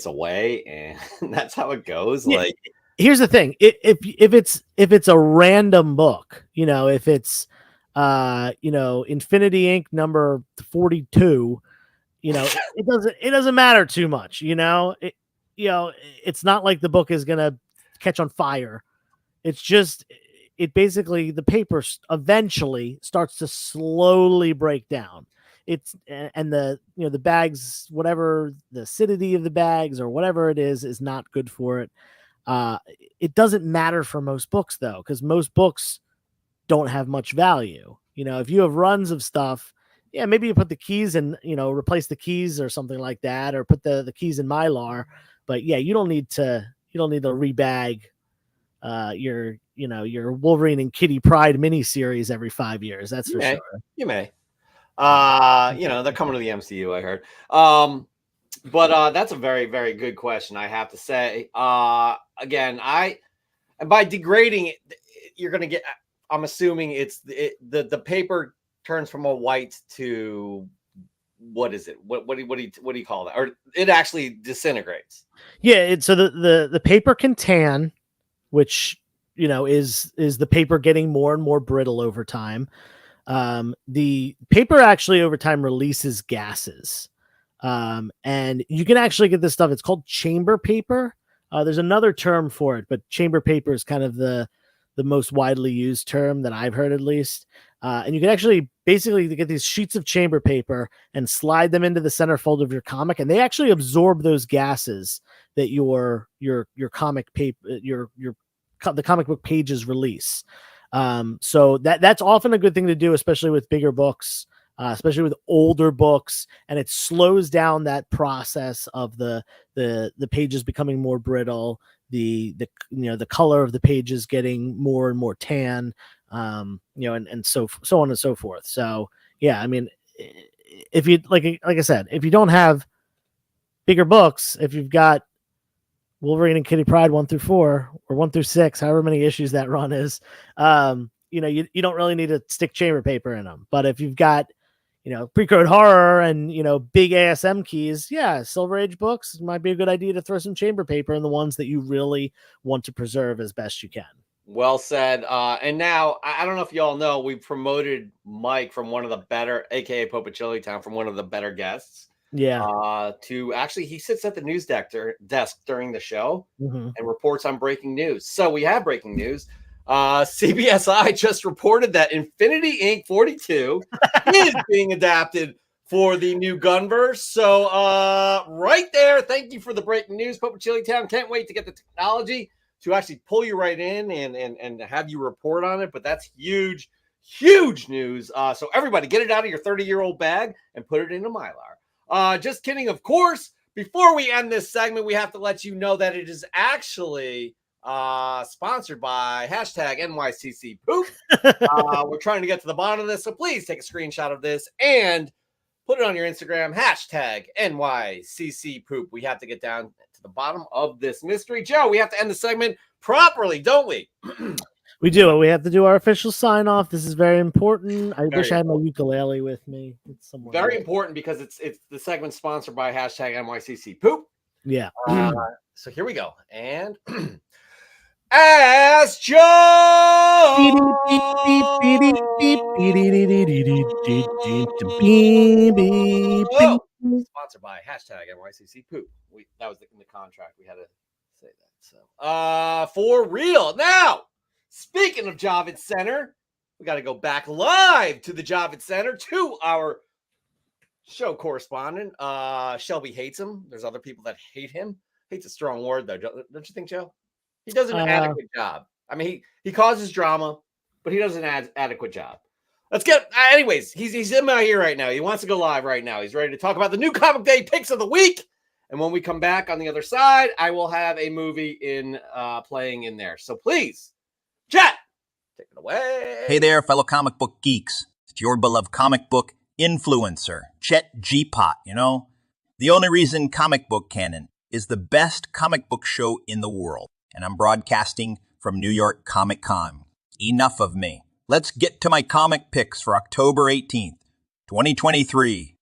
Speaker 1: and that's how it goes.
Speaker 2: Yeah.
Speaker 1: Like,
Speaker 2: here's the thing. If it's a random book, if it's Infinity Inc. number 42, it doesn't matter too much. It's not like the book is going to catch on fire. It's just, basically, the paper eventually starts to slowly break down. And the bags, whatever the acidity of the bags or whatever it is not good for it. It doesn't matter for most books though, because most books don't have much value. If you have runs of stuff, yeah, maybe you put the keys in, replace the keys or something like that, or put the keys in Mylar. But yeah, you don't need to rebag your Wolverine and Kitty Pryde miniseries every 5 years. That's for sure.
Speaker 1: You may. They're coming to the MCU, I heard. But that's a very, very good question, I have to say. Again, by degrading it, you're going to get. I'm assuming it's the paper turns from a white to what is it? What do you call that? Or it actually disintegrates.
Speaker 2: Yeah, so the paper can tan, which is the paper getting more and more brittle over time. The paper actually over time releases gases. And you can actually get this stuff. It's called chamber paper. There's another term for it, but chamber paper is kind of the most widely used term that I've heard, at least. And you can actually basically get these sheets of chamber paper and slide them into the centerfold of your comic, and they actually absorb those gases that your comic paper, the comic book pages release. So that's often a good thing to do, especially with bigger books. Especially with older books, and it slows down that process of the pages becoming more brittle, the color of the pages getting more and more tan, and so on and so forth. So yeah, I mean, if you like I said, if you don't have bigger books, if you've got Wolverine and Kitty Pryde 1 through 4 or 1 through 6, however many issues that run is, you don't really need to stick chamber paper in them. But if you've got Pre-Code Horror and, big ASM keys, yeah, Silver Age books might be a good idea to throw some chamber paper in the ones that you really want to preserve as best you can.
Speaker 1: Well said. And now, I don't know if you all know, we promoted Mike from one of the better, aka Pope of Chili Town, from one of the better guests.
Speaker 2: Yeah.
Speaker 1: To actually, he sits at the news desk during the show
Speaker 2: Mm-hmm.
Speaker 1: and reports on breaking news. So we have breaking news. CBSI just reported that Infinity Inc. 42 is being adapted for the new Gunverse. So right there, thank you for the breaking news, Pope of Chili Town. Can't wait to get the technology to actually pull you right in and have you report on it. But that's huge news. So everybody, get it out of your 30-year-old bag and put it into Mylar. Just kidding, of course. Before we end this segment, we have to let you know that it is actually sponsored by hashtag NYCC Poop. We're trying to get to the bottom of this, so please take a screenshot of this and put it on your Instagram, hashtag NYCC Poop. We have to get down to the bottom of this mystery. Joe, we have to end the segment properly, don't we?
Speaker 2: We do. We have to do our official sign off. This is very important. I wish I had my ukulele with me. It's somewhere.
Speaker 1: Very important because it's the segment sponsored by hashtag NYCC Poop.
Speaker 2: Yeah.
Speaker 1: So here we go. And Ask Joe. Sponsored by hashtag NYCC Poop. That was in the contract. We had to say that. So, for real. Now, speaking of Javits Center, we got to go back live to the Javits Center to our show correspondent. Shelby hates him. There's other people that hate him. Hate's a strong word, though. Don't you think, Joe? He does an adequate job. I mean, he causes drama, but he does an adequate job. Let's get, anyways, he's in my ear right now. He wants to go live right now. He's ready to talk about the new Comic Day picks of the week. And when we come back on the other side, I will have a movie playing in there. So please, chat, take it away.
Speaker 3: Hey there, fellow comic book geeks. It's your beloved comic book influencer, Chet G-Pot, The only reason Comic Book Canon is the best comic book show in the world. And I'm broadcasting from New York Comic Con. Enough of me. Let's get to my comic picks for October 18th, 2023.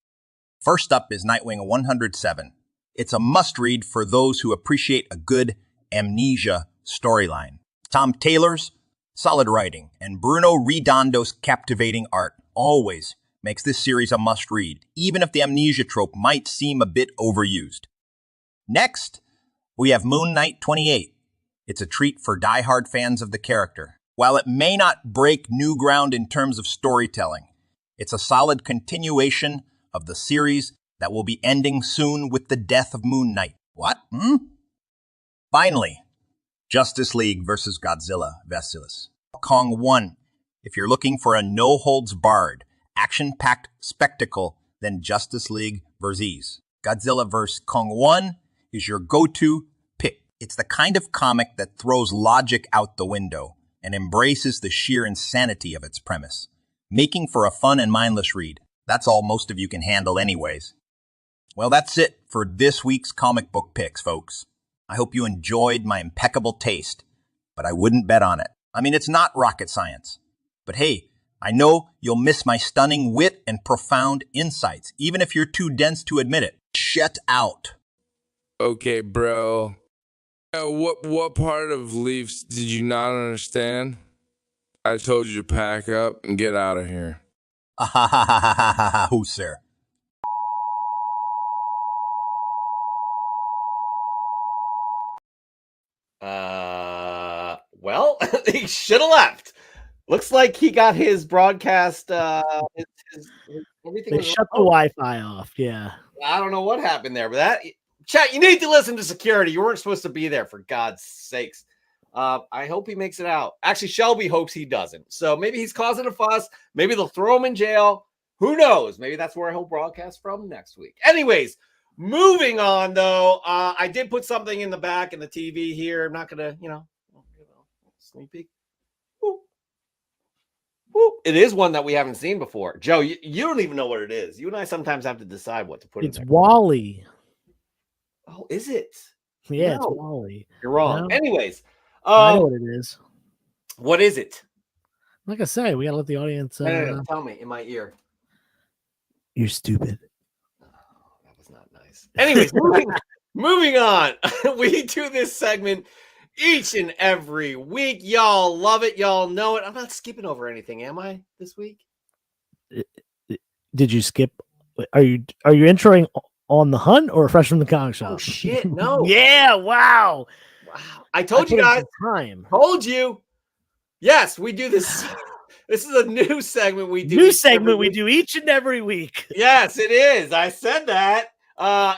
Speaker 3: First up is Nightwing 107. It's a must-read for those who appreciate a good amnesia storyline. Tom Taylor's solid writing and Bruno Redondo's captivating art always makes this series a must-read, even if the amnesia trope might seem a bit overused. Next, we have Moon Knight 28. It's a treat for die-hard fans of the character. While it may not break new ground in terms of storytelling, it's a solid continuation of the series that will be ending soon with the death of Moon Knight. What? Finally, Justice League vs. Godzilla vs. Kong 1. If you're looking for a no-holds-barred, action-packed spectacle, then Justice League vs. Godzilla vs. Kong 1 is your go-to pick. It's the kind of comic that throws logic out the window and embraces the sheer insanity of its premise, making for a fun and mindless read. That's all most of you can handle anyways. Well, that's it for this week's comic book picks, folks. I hope you enjoyed my impeccable taste, but I wouldn't bet on it. I mean, it's not rocket science. But hey, I know you'll miss my stunning wit and profound insights, even if you're too dense to admit it. Shut out.
Speaker 4: Okay, bro. What part of Leafs did you not understand? I told you to pack up and get out of here.
Speaker 3: Who, sir?
Speaker 1: Well, he should have left. Looks like he got his broadcast. Everything
Speaker 2: They
Speaker 1: was
Speaker 2: shut the
Speaker 1: remote.
Speaker 2: Wi-Fi off. Yeah.
Speaker 1: I don't know what happened there, but that chat. You need to listen to security. You weren't supposed to be there, for God's sakes. I hope he makes it out. Actually, Shelby hopes he doesn't. So maybe he's causing a fuss. Maybe they'll throw him in jail. Who knows? Maybe that's where he'll broadcast from next week. Anyways, moving on though. I did put something in the back in the TV here. I'm not gonna, sneak peek. Whoop. Whoop. It is one that we haven't seen before. Joe, you don't even know what it is. You and I sometimes have to decide what to put
Speaker 2: It's
Speaker 1: in there.
Speaker 2: Wally.
Speaker 1: Oh, is it?
Speaker 2: Yeah, it's
Speaker 1: No.
Speaker 2: Wally.
Speaker 1: You're wrong.
Speaker 2: No.
Speaker 1: Anyways,
Speaker 2: I know what it is.
Speaker 1: what is it?
Speaker 2: Like I say, we gotta let the audience.
Speaker 1: No. Tell me in my ear.
Speaker 2: You're stupid.
Speaker 1: That was not nice. Anyways, moving on. We do this segment each and every week. Y'all love it. Y'all know it. I'm not skipping over anything, am I, this week?
Speaker 2: Did you skip? Are you introing On the Hunt or Fresh from the Comic Shop?
Speaker 1: Oh shit, no.
Speaker 2: Yeah, wow.
Speaker 1: Wow. I told you guys.
Speaker 2: Time.
Speaker 1: Told you. Yes, we do this. This is a new segment we do.
Speaker 2: New segment we do each and every week.
Speaker 1: Yes, it is. I said that.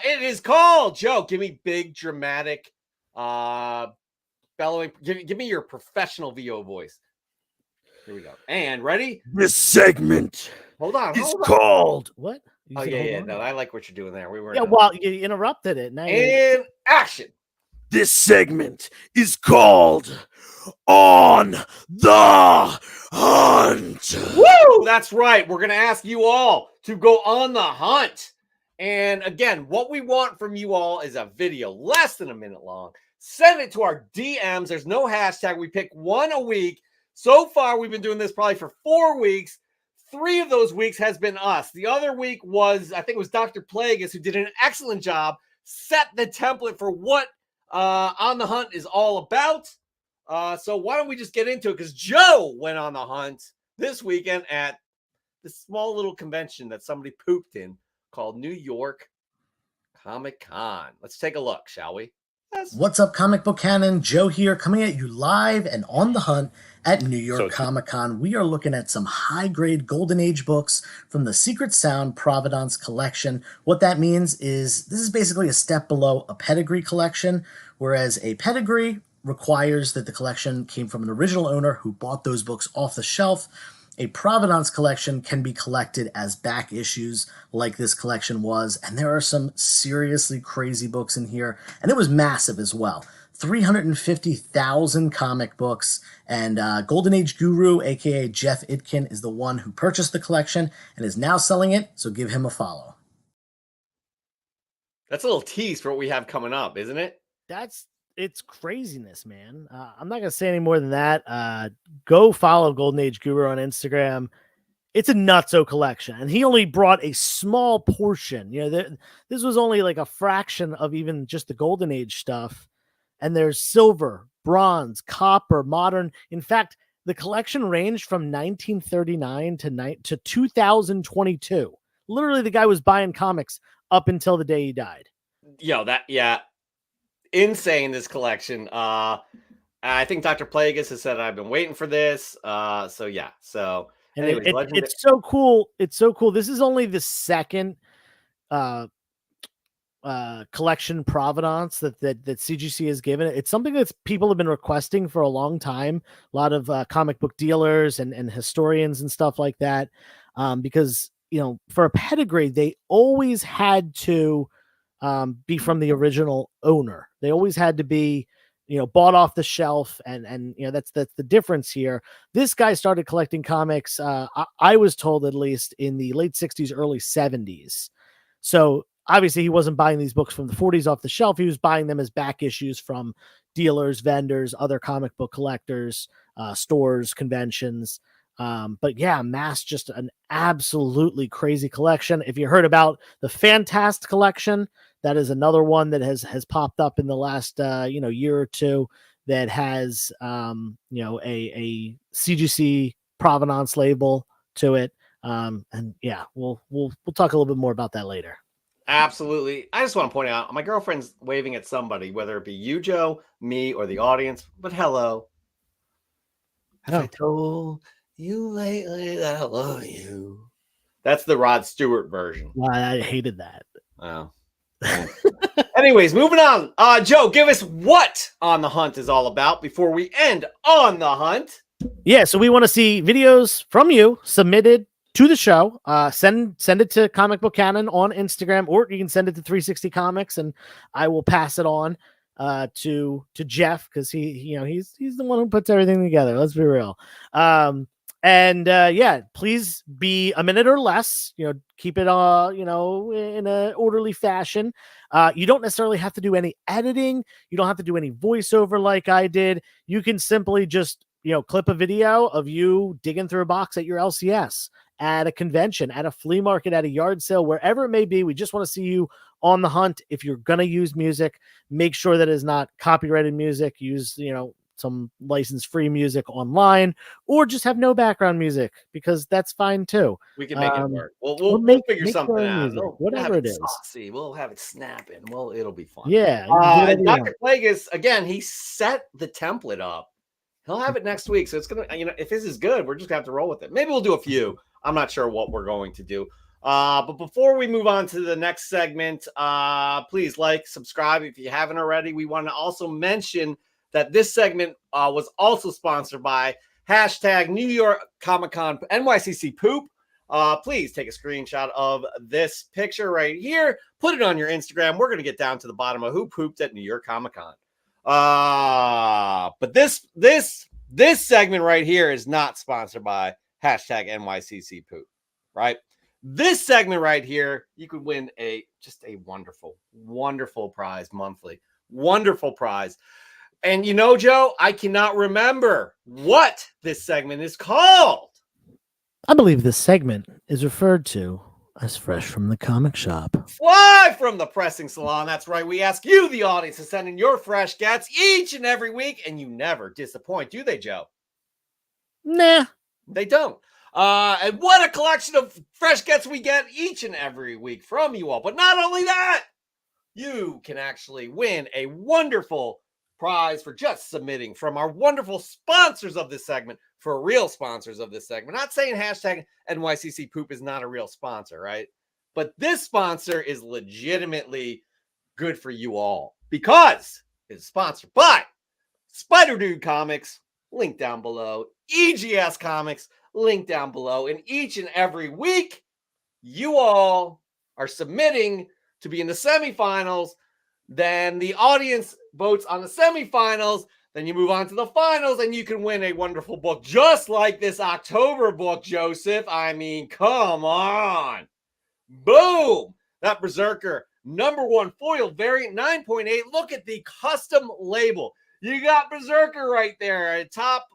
Speaker 1: It is called, Joe, give me big dramatic bellowing. Give me your professional VO voice. Here we go. And ready?
Speaker 2: This segment
Speaker 1: Hold on.
Speaker 2: called what? You
Speaker 1: Oh
Speaker 2: said
Speaker 1: yeah,
Speaker 2: hold
Speaker 1: yeah.
Speaker 2: on?
Speaker 1: No, I like what you're doing there. We were.
Speaker 2: Yeah, well, you interrupted it. Now
Speaker 1: And action.
Speaker 2: this segment is called On the Hunt.
Speaker 1: Woo! That's right. We're gonna ask you all to go on the hunt. And again, what we want from you all is a video less than a minute long. Send it to our DMs. There's no hashtag. We pick one a week. So far, we've been doing this probably for 4 weeks. 3 of those weeks has been us. The other week was, I think it was Dr. Plagueis, who did an excellent job, set the template for what On the Hunt is all about. So why don't we just get into it? Because Joe went on the hunt this weekend at this small little convention that somebody pooped in called New York Comic Con. Let's take a look, shall we? Yes.
Speaker 5: What's up, comic book canon? Joe here, coming at you live and on the hunt at New York Comic Con. We are looking at some high-grade Golden Age books from the Secret Sound Providence collection. What that means is this is basically a step below a pedigree collection, whereas a pedigree requires that the collection came from an original owner who bought those books off the shelf. A Providence collection can be collected as back issues like this collection was, and there are some seriously crazy books in here, and it was massive as well. 350,000 comic books, and Golden Age Guru, aka Jeff Itkin, is the one who purchased the collection and is now selling it, so give him a follow.
Speaker 1: That's a little tease for what we have coming up, isn't it?
Speaker 2: It's craziness, man. I'm not gonna say any more than that. Go follow Golden Age Guru on Instagram. It's a nutso collection, and he only brought a small portion. This was only like a fraction of even just the Golden Age stuff. And there's silver, bronze, copper, modern. In fact, the collection ranged from 1939 to 2022. Literally, the guy was buying comics up until the day he died.
Speaker 1: Insane, this collection. I think Dr. Plagueis has said I've been waiting for this. So anyways,
Speaker 2: it's so cool. It's so cool. This is only the second collection Providence that CGC has given. It's something that people have been requesting for a long time. A lot of comic book dealers and historians and stuff like that. Because for a pedigree, they always had to be from the original owner. They always had to be, bought off the shelf, and that's the difference here. This guy started collecting comics, I was told, at least in the late 60s, early 70s. So obviously he wasn't buying these books from the 40s off the shelf. He was buying them as back issues from dealers, vendors, other comic book collectors, stores, conventions. But yeah, Mass, just an absolutely crazy collection. If you heard about the Fantast collection, that is another one that has popped up in the last year or two that has a CGC provenance label to it. And yeah, we'll talk a little bit more about that later.
Speaker 1: Absolutely. I just want to point out my girlfriend's waving at somebody, whether it be you, Joe, me, or the audience. But hello. Have I told you lately that I love you? That's the Rod Stewart version.
Speaker 2: I hated that.
Speaker 1: Oh. Anyways, moving on. Joe, give us what On the Hunt is all about before we end On the Hunt.
Speaker 2: Yeah, so we want to see videos from you submitted to the show. Send it to Comic Book Canon on Instagram, or you can send it to 360 Comics, and I will pass it on to Jeff, because he's the one who puts everything together. Let's be real. Yeah, please be a minute or less. Keep it in an orderly fashion. You don't necessarily have to do any editing. You don't have to do any voiceover like I did. You can simply just clip a video of you digging through a box at your LCS, at a convention, at a flea market, at a yard sale, wherever it may be. We just want to see you on the hunt. If you're going to use music, make sure that it's not copyrighted music. Use, some license-free music online, or just have no background music, because that's fine too.
Speaker 1: We can make it work. We'll figure something out.
Speaker 2: Whatever it is.
Speaker 1: Saucy. We'll have it snapping. Well, it'll be fun.
Speaker 2: Yeah.
Speaker 1: Dr. Plagueis, again, he set the template up. He'll have it next week. So it's going to, if this is good, we're just going to have to roll with it. Maybe we'll do a few. I'm not sure what we're going to do. But before we move on to the next segment, please subscribe if you haven't already. We want to also mention that this segment was also sponsored by hashtag New York Comic Con NYCC Poop. Please take a screenshot of this picture right here. Put it on your Instagram. We're going to get down to the bottom of who pooped at New York Comic Con. But this segment right here is not sponsored by hashtag NYCC Poop, right? This segment right here, you could win just a wonderful, wonderful prize monthly. Wonderful prize. And Joe, I cannot remember what this segment is called.
Speaker 2: I believe this segment is referred to as Fresh from the Comic Shop.
Speaker 1: Fly from the pressing salon. That's right. We ask you, the audience, to send in your fresh gets each and every week, and you never disappoint, do they, Joe?
Speaker 2: Nah.
Speaker 1: They don't. And what a collection of fresh gets we get each and every week from you all. But not only that, you can actually win a wonderful prize for just submitting from our wonderful sponsors of this segment, for real sponsors of this segment. Not saying hashtag NYCC Poop is not a real sponsor, right? But this sponsor is legitimately good for you all, because it's sponsored by Spider Dude Comics, link down below, EGS Comics, link down below. And each and every week, you all are submitting to be in the semifinals. Then the audience votes on the semifinals. Then you move on to the finals, and you can win a wonderful book just like this October book, Joseph. I mean, come on. Boom. That Berserker #1 foil variant 9.8. Look at the custom label. You got Berserker right there, top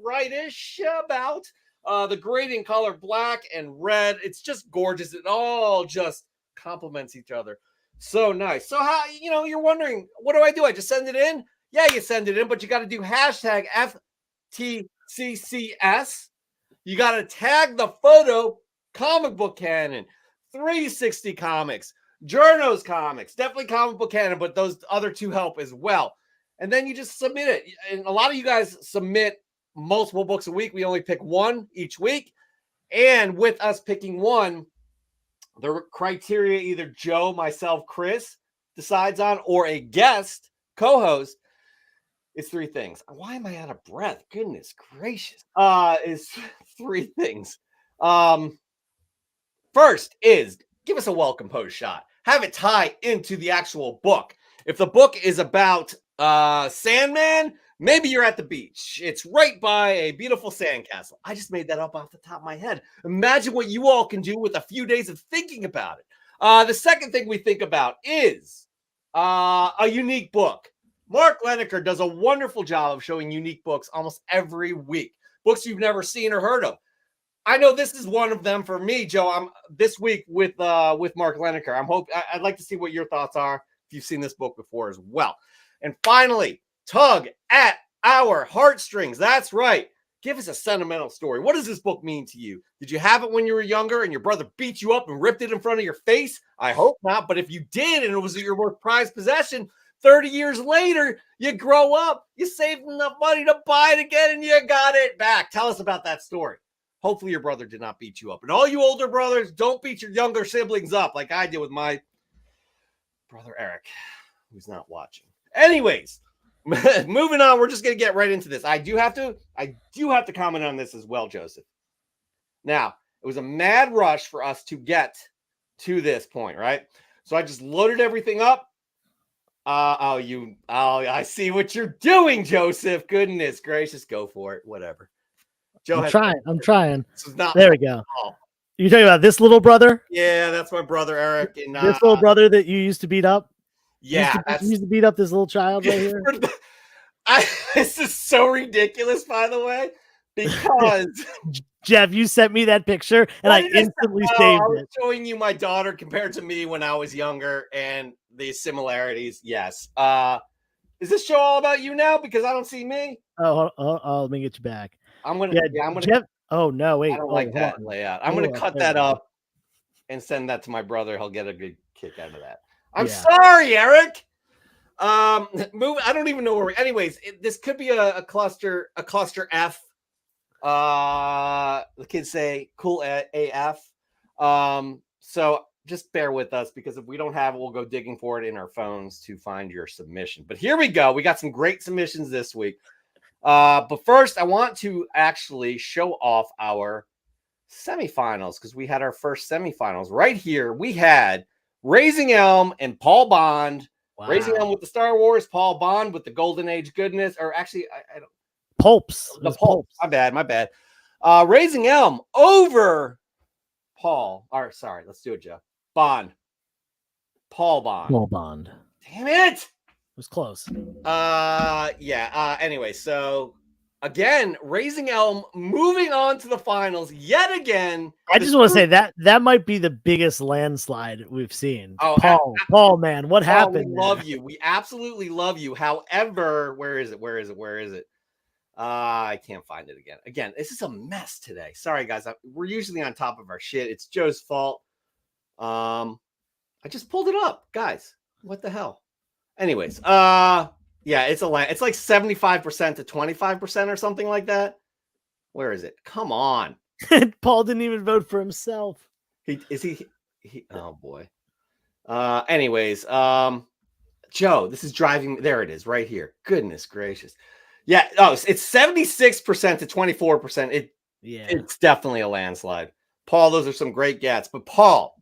Speaker 1: right-ish about. The gradient color, black and red. It's just gorgeous. It all just complements each other. So nice. So how, you're wondering, what do? I just send it in? Yeah, you send it in, but you got to do hashtag FTCCS. You got to tag the photo, Comic Book Canon, 360 Comics, Journos Comics, definitely Comic Book Canon, but those other two help as well. And then you just submit it. And a lot of you guys submit multiple books a week. We only pick one each week. And with us picking one, the criteria either Joe, myself, Chris decides on, or a guest co-host, is three things. Why am I out of breath? Goodness gracious. Is three things. First is give us a welcome post shot. Have it tie into the actual book. If the book is about Sandman, maybe you're at the beach. It's right by a beautiful sandcastle. I just made that up off the top of my head. Imagine what you all can do with a few days of thinking about it. The second thing we think about is a unique book. Mark Leneker does a wonderful job of showing unique books almost every week. Books you've never seen or heard of. I know this is one of them for me, Joe. I'm this week with Mark Leneker. I'd like to see what your thoughts are if you've seen this book before as well. And finally, tug at our heartstrings. That's right. Give us a sentimental story. What does this book mean to you? Did you have it when you were younger and your brother beat you up and ripped it in front of your face? I hope not. But if you did and it was your most prized possession, 30 years later, you grow up, you saved enough money to buy it again, and you got it back. Tell us about that story. Hopefully your brother did not beat you up. And all you older brothers, don't beat your younger siblings up like I did with my brother Eric, who's not watching. Anyways, moving on, we're just going to get right into this. I do have to comment on this as well, Joseph. Now, it was a mad rush for us to get to this point, right? So I just loaded everything up. I see what you're doing, Joseph. Goodness gracious, go for it. Whatever. Joe,
Speaker 2: I'm trying.
Speaker 1: This is not
Speaker 2: there we go. You're talking about this little brother?
Speaker 1: Yeah, that's my brother Eric. And
Speaker 2: this little brother that you used to beat up?
Speaker 1: Yeah,
Speaker 2: you used to beat up this little child right here.
Speaker 1: This is so ridiculous, by the way, because
Speaker 2: Jeff, you sent me that picture and I instantly saved it.
Speaker 1: Showing you my daughter compared to me when I was younger and the similarities. Yes. Is this show all about you now? Because I don't see me.
Speaker 2: Oh, let me get you back.
Speaker 1: I'm gonna.
Speaker 2: Jeff, oh no, wait.
Speaker 1: I don't like that layout. I'm gonna cut that up and send that to my brother. He'll get a good kick out of that. I'm sorry, Eric. Move. I don't even know where. Anyways, this could be a cluster F. The kids say cool AF. So just bear with us because if we don't have it, we'll go digging for it in our phones to find your submission. But here we go. We got some great submissions this week. But first, I want to actually show off our semifinals because we had our first semifinals right here. We had Raising Elm and Paul Bond. Wow. Raising Elm with the Star Wars, Paul Bond with the Golden Age goodness, or actually, I don't.
Speaker 2: Pulps.
Speaker 1: The Pulps. My bad. Raising Elm over Paul. Or sorry, let's do it, Joe. Bond. Paul Bond. Damn it.
Speaker 2: It was close.
Speaker 1: Anyway, so again, Raising Elm moving on to the finals yet again.
Speaker 2: I just want to say that might be the biggest landslide we've seen.
Speaker 1: Oh,
Speaker 2: Paul, man, what happened?
Speaker 1: We love you. We absolutely love you. However, where is it? I can't find it again. Again, this is a mess today. Sorry, guys. We're usually on top of our shit. It's Joe's fault. I just pulled it up, guys. What the hell? Anyways, it's it's like 75% to 25% or something like that. Where is it? Come on.
Speaker 2: Paul didn't even vote for himself.
Speaker 1: He oh boy. Anyways, Joe, this is driving. There it is right here. Goodness gracious. Yeah. Oh, it's 76% to 24%. It's definitely a landslide. Paul, those are some great gets. But Paul,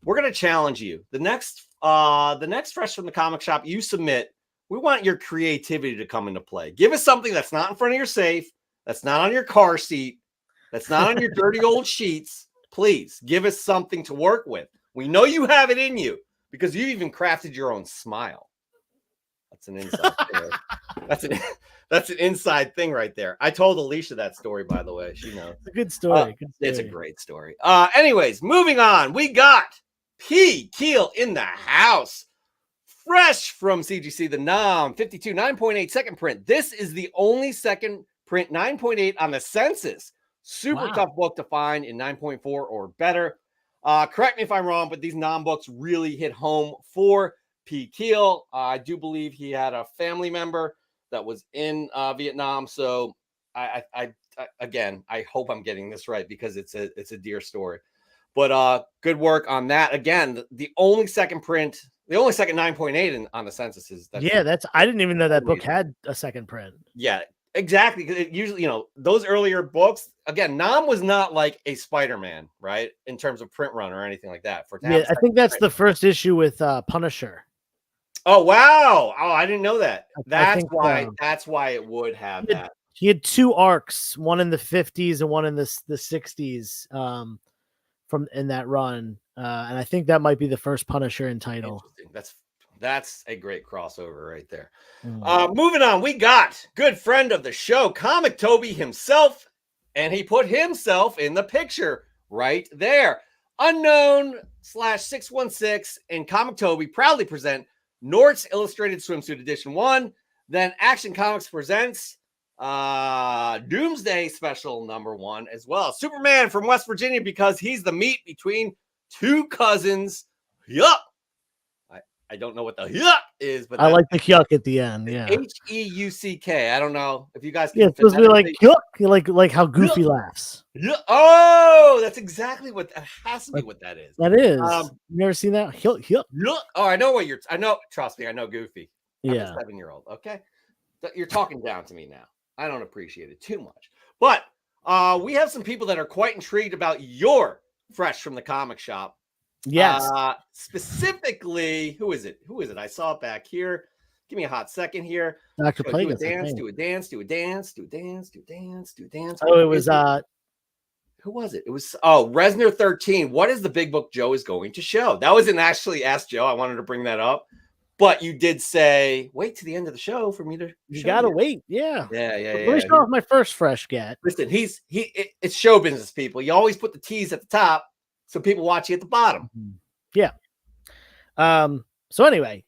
Speaker 1: we're going to challenge you. The next Fresh from the Comic Shop you submit, we want your creativity to come into play. Give us something that's not in front of your safe, that's not on your car seat, that's not on your dirty old sheets. Please give us something to work with. We know you have it in you because you even crafted your own smile. That's an inside thing. That's an inside thing right there. I told Alicia that story, by the way. She knows.
Speaker 2: It's a good story.
Speaker 1: It's a great story. Anyways, moving on. We got P. Keel in the house. Fresh from CGC, the NOM 52 9.8 second print. This is the only second print 9.8 on the census. Super tough book to find in 9.4 or better. Correct me if I'm wrong, but these NOM books really hit home for P. Keel. I do believe he had a family member that was in Vietnam. So I again, I hope I'm getting this right because it's a dear story. But good work on that. Again, the only second print, the only second 9.8 on the census is that.
Speaker 2: I didn't even know that book had a second print.
Speaker 1: Yeah, exactly. Because it usually, those earlier books, again, NOM was not like a Spider-Man, right? In terms of print run or anything like that.
Speaker 2: I think that's the first issue with Punisher.
Speaker 1: Oh, wow. Oh, I didn't know that. That's why it would have that.
Speaker 2: He had two arcs, one in the 50s and one in the 60s. from in that run, and I think that might be the first Punisher in title.
Speaker 1: Interesting. That's a great crossover right there.
Speaker 2: Mm.
Speaker 1: Moving on, we got good friend of the show, Comic Toby himself, and he put himself in the picture right there. Unknown/616 and Comic Toby proudly present Nort's Illustrated Swimsuit Edition 1. Then Action Comics presents Doomsday Special number 1 as well. Superman from West Virginia, because he's the meat between two cousins. Yup. I don't know what the yuck is, but
Speaker 2: I like the yuck at the end. Yeah,
Speaker 1: Heuck. I don't know if you guys can.
Speaker 2: Yeah, it's supposed to be like yuck, like how Goofy laughs.
Speaker 1: Yeah. Oh, that's exactly what that has to be. What that is.
Speaker 2: That is. You never seen that? Yuck.
Speaker 1: Oh, I know what you're. I know. Trust me, I know Goofy.
Speaker 2: Yeah.
Speaker 1: I'm a 7-year-old. Okay, you're talking down to me now. I don't appreciate it too much, but we have some people that are quite intrigued about your Fresh from the Comic Shop.
Speaker 2: Yes.
Speaker 1: Specifically, who is it? I saw it back here. Give me a hot second here.
Speaker 2: Dr. Plagueis.
Speaker 1: Do a dance.
Speaker 2: Oh, it was
Speaker 1: who was it? It was Resner 13. What is the big book Joe is going to show? That wasn't actually Ask Joe. I wanted to bring that up. But you did say wait to the end of the show for me to
Speaker 2: you gotta wait. Yeah.
Speaker 1: Yeah.
Speaker 2: Let me show off my first Fresh get.
Speaker 1: Listen, it's show business, people. You always put the T's at the top so people watch you at the bottom.
Speaker 2: Yeah. So anyway,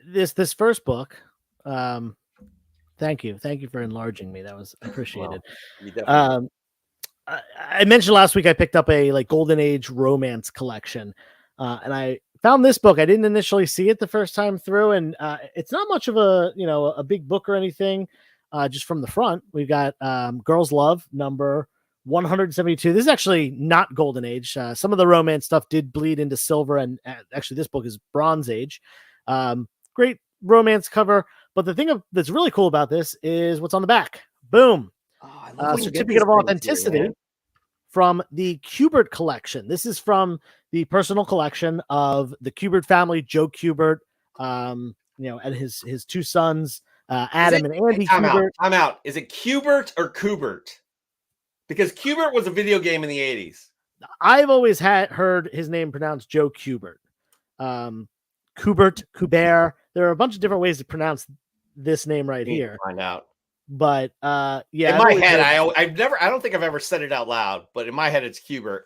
Speaker 2: this first book, thank you for enlarging me. That was appreciated.
Speaker 1: Well,
Speaker 2: I mentioned last week I picked up a like Golden Age romance collection, and I found this book. I didn't initially see it the first time through, and it's not much of a big book or anything. Just from the front, we've got Girls Love number 172. This is actually not Golden Age. Some of the romance stuff did bleed into silver, and actually this book is Bronze Age. Great romance cover, but the thing that's really cool about this is what's on the back. Boom. Certificate of Authenticity from the Kubert collection. This is from the personal collection of the Kubert family, Joe Kubert, and his two sons, Adam and Andy Kubert.
Speaker 1: I'm out. Is it Kubert or Kubert? Because Kubert was a video game in the 80s.
Speaker 2: I've always heard his name pronounced Joe Kubert. Kubert. There are a bunch of different ways to pronounce this name right here.
Speaker 1: Find out.
Speaker 2: But yeah,
Speaker 1: in my head, I don't think I've ever said it out loud, but in my head, it's Kubert,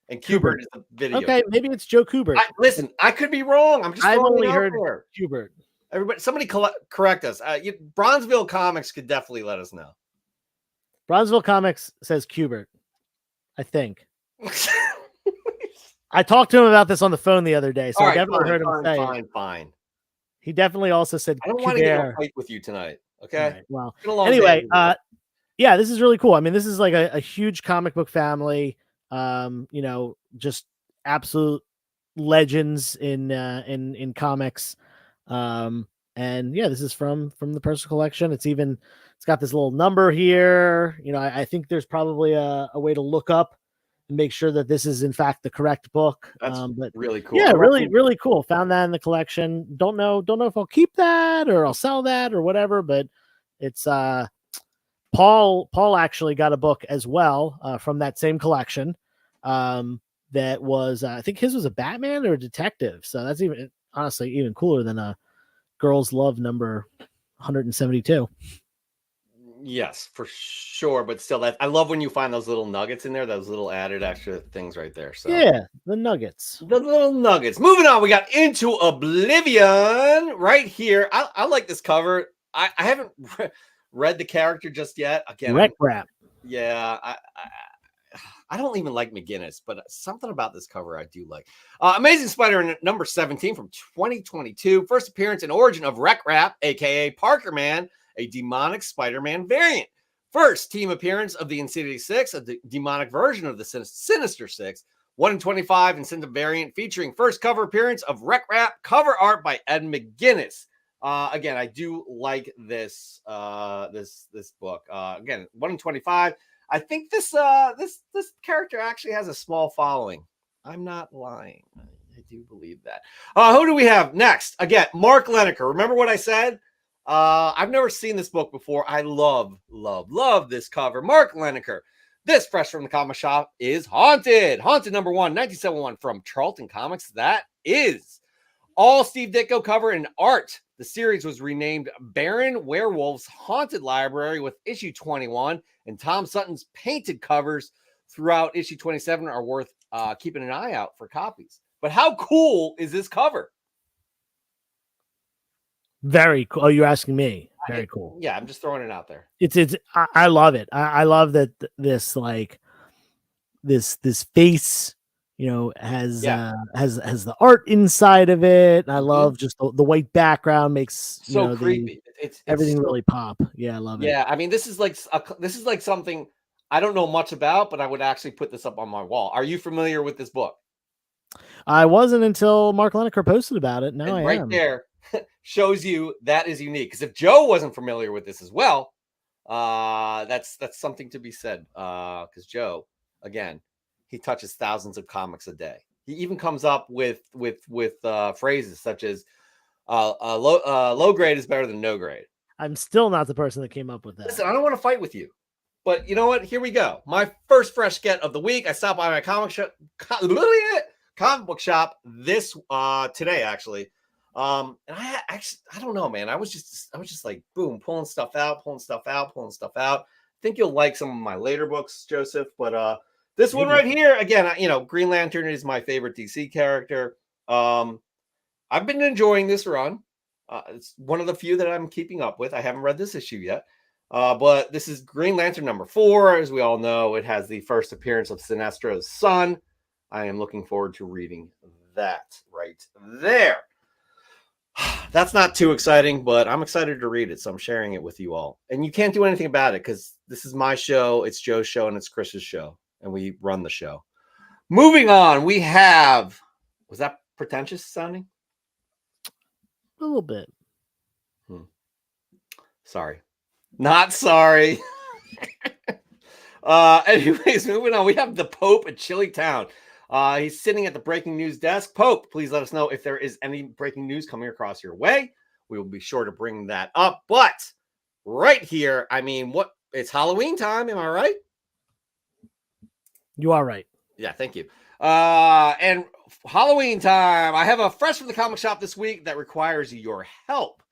Speaker 1: and Kubert is a video.
Speaker 2: Okay,
Speaker 1: game.
Speaker 2: Maybe it's Joe Kubert.
Speaker 1: Listen, I could be wrong. I've
Speaker 2: only heard Kubert.
Speaker 1: Everybody, somebody correct us. Bronzeville Comics could definitely let us know.
Speaker 2: Bronzeville Comics says Kubert, I think. I talked to him about this on the phone the other day, so I definitely heard him say
Speaker 1: fine.
Speaker 2: He definitely also said
Speaker 1: I don't want to get in a fight with you tonight. Okay.
Speaker 2: Right, well, anyway, yeah, this is really cool. I mean, this is like a huge comic book family. Just absolute legends in comics. And yeah, this is from the personal collection. It's got this little number here. I think there's probably a way to look up and make sure that this is in fact the correct book.
Speaker 1: That's but really cool.
Speaker 2: Yeah, really cool. Found that in the collection. Don't know if I'll keep that or I'll sell that or whatever, but it's Paul actually got a book as well from that same collection. That was I think his was a Batman or a detective. So that's honestly even cooler than a Girls Love number 172.
Speaker 1: Yes, for sure. But still, I love when you find those little nuggets in there, those little added extra things right there. So
Speaker 2: yeah, the nuggets.
Speaker 1: Moving on, we got Into Oblivion right here. I like this cover. I haven't read the character just yet. Again,
Speaker 2: Wreck Rap.
Speaker 1: Yeah, I don't even like McGinnis, but something about this cover I do like. Amazing Spider-Man number 17 from 2022. First appearance and origin of Wreck Rap, a.k.a. Parker Man, a demonic Spider-Man variant. First team appearance of the Insidious Six, a demonic version of the Sinister Six. 1 in 25 Incentive variant featuring first cover appearance of Wreck Rap, cover art by Ed McGuinness. Again, I do like this this book. Again, 1 in 25. I think this character actually has a small following. I'm not lying. I do believe that. Who do we have next? Again, Mark Leneker. Remember what I said? I've never seen this book before. I love this cover. Mark Leneker. This fresh from the comic shop is Haunted. Haunted number 1, 1971 from Charlton Comics. That is all Steve Ditko cover and art. The series was renamed Baron Werewolf's Haunted Library with issue 21, and Tom Sutton's painted covers throughout issue 27 are worth keeping an eye out for copies. But how cool is this cover?
Speaker 2: Very cool. Oh, you're asking me. Very cool.
Speaker 1: Yeah, I'm just throwing it out there.
Speaker 2: I love it. I love that this like this face, you know, has the art inside of it. I love just the white background makes
Speaker 1: so creepy. It's
Speaker 2: everything really pop. Yeah, I love it.
Speaker 1: Yeah, I mean, this is like something I don't know much about, but I would actually put this up on my wall. Are you familiar with this book?
Speaker 2: I wasn't until Mark Lineker posted about it. Now I am.
Speaker 1: There shows you that is unique. Because if Joe wasn't familiar with this as well, that's something to be said. Because Joe, again, he touches thousands of comics a day. He even comes up with phrases such as low grade is better than no grade.
Speaker 2: I'm still not the person that came up with that.
Speaker 1: Listen, I don't want to fight with you, but you know what? Here we go. My first fresh get of the week. I stopped by my comic book shop this today actually. And I don't know, man. I was just like, boom, pulling stuff out. I think you'll like some of my later books, Joseph, but this one right here, again, Green Lantern is my favorite DC character. I've been enjoying this run. It's one of the few that I'm keeping up with. I haven't read this issue yet, but this is Green Lantern number 4. As we all know, it has the first appearance of Sinestro's son. I am looking forward to reading that right there. That's not too exciting, but I'm excited to read it, so I'm sharing it with you all. And you can't do anything about it because this is my show, it's Joe's show, and it's Chris's show, and we run the show. Moving on, we have... Was that pretentious sounding?
Speaker 2: A little bit.
Speaker 1: Sorry. Not sorry. Anyways, moving on, we have the Pope at Chili Town. He's sitting at the breaking news desk. Pope, please let us know if there is any breaking news coming across your way. We will be sure to bring that up. But right here, I mean, it's Halloween time. Am I right?
Speaker 2: You are right.
Speaker 1: Yeah, thank you. And Halloween time. I have a fresh from the comic shop this week that requires your help.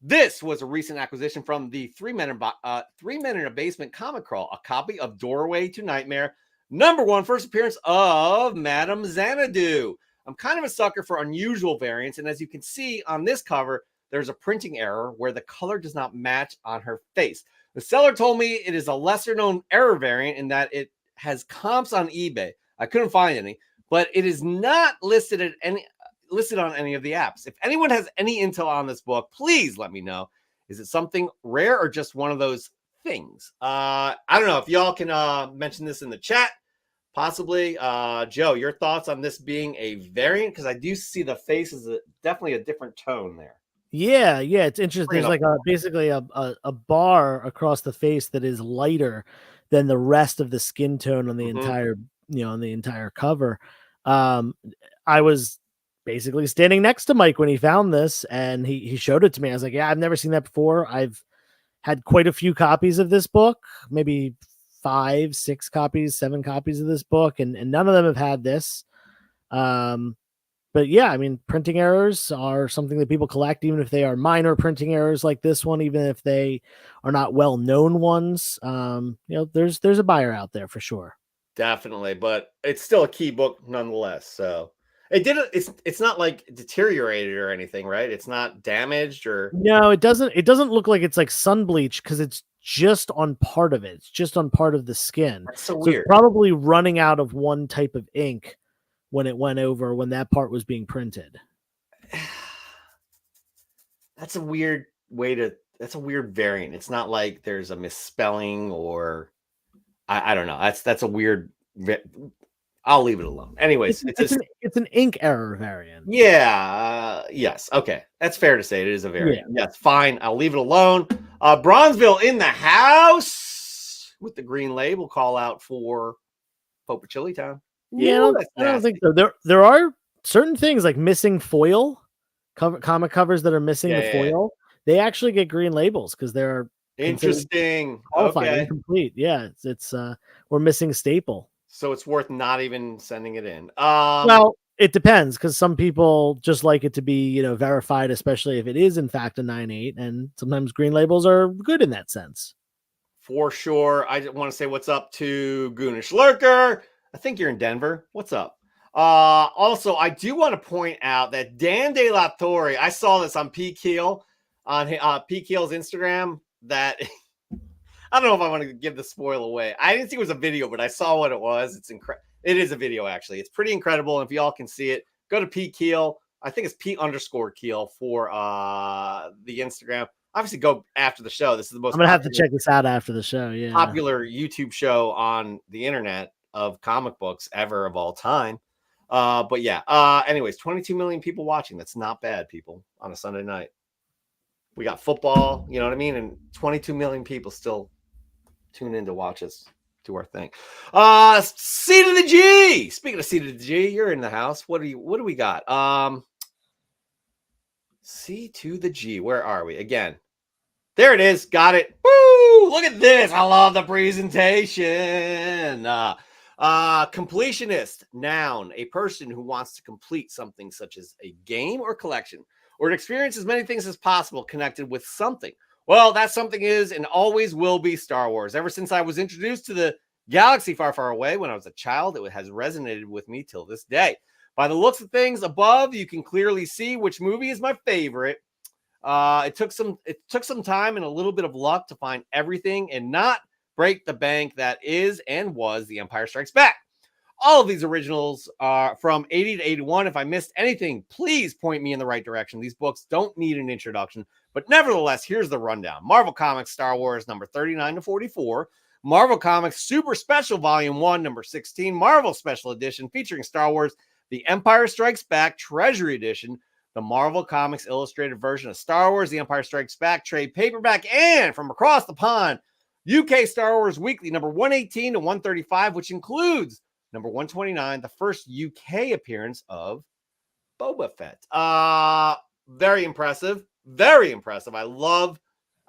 Speaker 1: This was a recent acquisition from the 3 Men in a Basement comic crawl, a copy of Doorway to Nightmare. Number 1, first appearance of Madame Xanadu. I'm kind of a sucker for unusual variants, and as you can see on this cover, there's a printing error where the color does not match on her face. The seller told me it is a lesser-known error variant in that it has comps on eBay. I couldn't find any, but it is not listed on any of the apps. If anyone has any intel on this book, please let me know. Is it something rare or just one of those things? I don't know if y'all can mention this in the chat. Possibly. Joe, your thoughts on this being a variant? Because I do see the face is definitely a different tone there.
Speaker 2: Yeah, it's interesting. There's like basically a bar across the face that is lighter than the rest of the skin tone on the entire cover. I was basically standing next to Mike when he found this, and he showed it to me. I was like, yeah, I've never seen that before. I've had quite a few copies of this book, maybe 5, 6 copies, 7 copies of this book, and none of them have had this. But yeah, I mean, printing errors are something that people collect, even if they are minor printing errors like this one, even if they are not well-known ones. There's a buyer out there for sure.
Speaker 1: Definitely, but it's still a key book nonetheless. So it's not like deteriorated or anything, right? It's not damaged or...
Speaker 2: No, it doesn't look like it's like sun bleach because it's just on part of it. It's just on part of the skin.
Speaker 1: That's so weird.
Speaker 2: It's probably running out of one type of ink when it went over when that part was being printed.
Speaker 1: That's a weird that's a weird variant. It's not like there's a misspelling or I don't know. That's a weird... I'll leave it alone. Anyways,
Speaker 2: it's an ink error variant.
Speaker 1: Yeah. Yes. Okay. That's fair to say. It is a variant. Yeah. Yes. Fine. I'll leave it alone. Bronzeville in the house with the green label call out for Pope of Chili Town.
Speaker 2: Yeah, I don't think so. There are certain things like missing foil, comic covers that are missing the foil. They actually get green labels because they're
Speaker 1: Interesting.
Speaker 2: qualified,
Speaker 1: Okay.
Speaker 2: incomplete. Yeah, it's we're missing a staple.
Speaker 1: So it's worth not even sending it in.
Speaker 2: Well, it depends because some people just like it to be, verified, especially if it is in fact a 9.8, and sometimes green labels are good in that sense.
Speaker 1: For sure. I want to say what's up to Goonish Lurker. I think you're in Denver. What's up? Also, I do want to point out that Dan De La Torre, I saw this on P. Keel, on P. Keel's Instagram, that I don't know if I want to give the spoil away. I didn't think it was a video, but I saw what it was. It's incredible. It is a video, actually. It's pretty incredible. And if y'all can see it, go to P. Keel. I think it's P_Keel for the Instagram. Obviously, go after the show. This is the most.
Speaker 2: I'm gonna have to check this out after the show. Yeah,
Speaker 1: popular YouTube show on the internet of comic books ever of all time. But yeah. Anyways, 22 million people watching. That's not bad, people, on a Sunday night. We got football. You know what I mean? And 22 million people still tune in to watch us do our thing. C to the G. Speaking of C to the G, you're in the house. What do we got? C to the G. Where are we? Again. There it is. Got it. Woo! Look at this. I love the presentation. Completionist. Noun. A person who wants to complete something such as a game or collection, or to experience as many things as possible connected with something. Well, that something is and always will be Star Wars. Ever since I was introduced to the galaxy far, far away when I was a child, it has resonated with me till this day. By the looks of things above, you can clearly see which movie is my favorite. It took some time and a little bit of luck to find everything and not break the bank that is and was The Empire Strikes Back. All of these originals are from 80 to 81. If I missed anything, please point me in the right direction. These books don't need an introduction, but nevertheless, here's the rundown. Marvel Comics Star Wars number 39 to 44. Marvel Comics Super Special Volume 1, number 16. Marvel Special Edition featuring Star Wars The Empire Strikes Back Treasury Edition. The Marvel Comics Illustrated version of Star Wars The Empire Strikes Back trade paperback, and from across the pond, UK Star Wars Weekly number 118 to 135, which includes number 129, the first UK appearance of Boba Fett. Very impressive. Very impressive. I love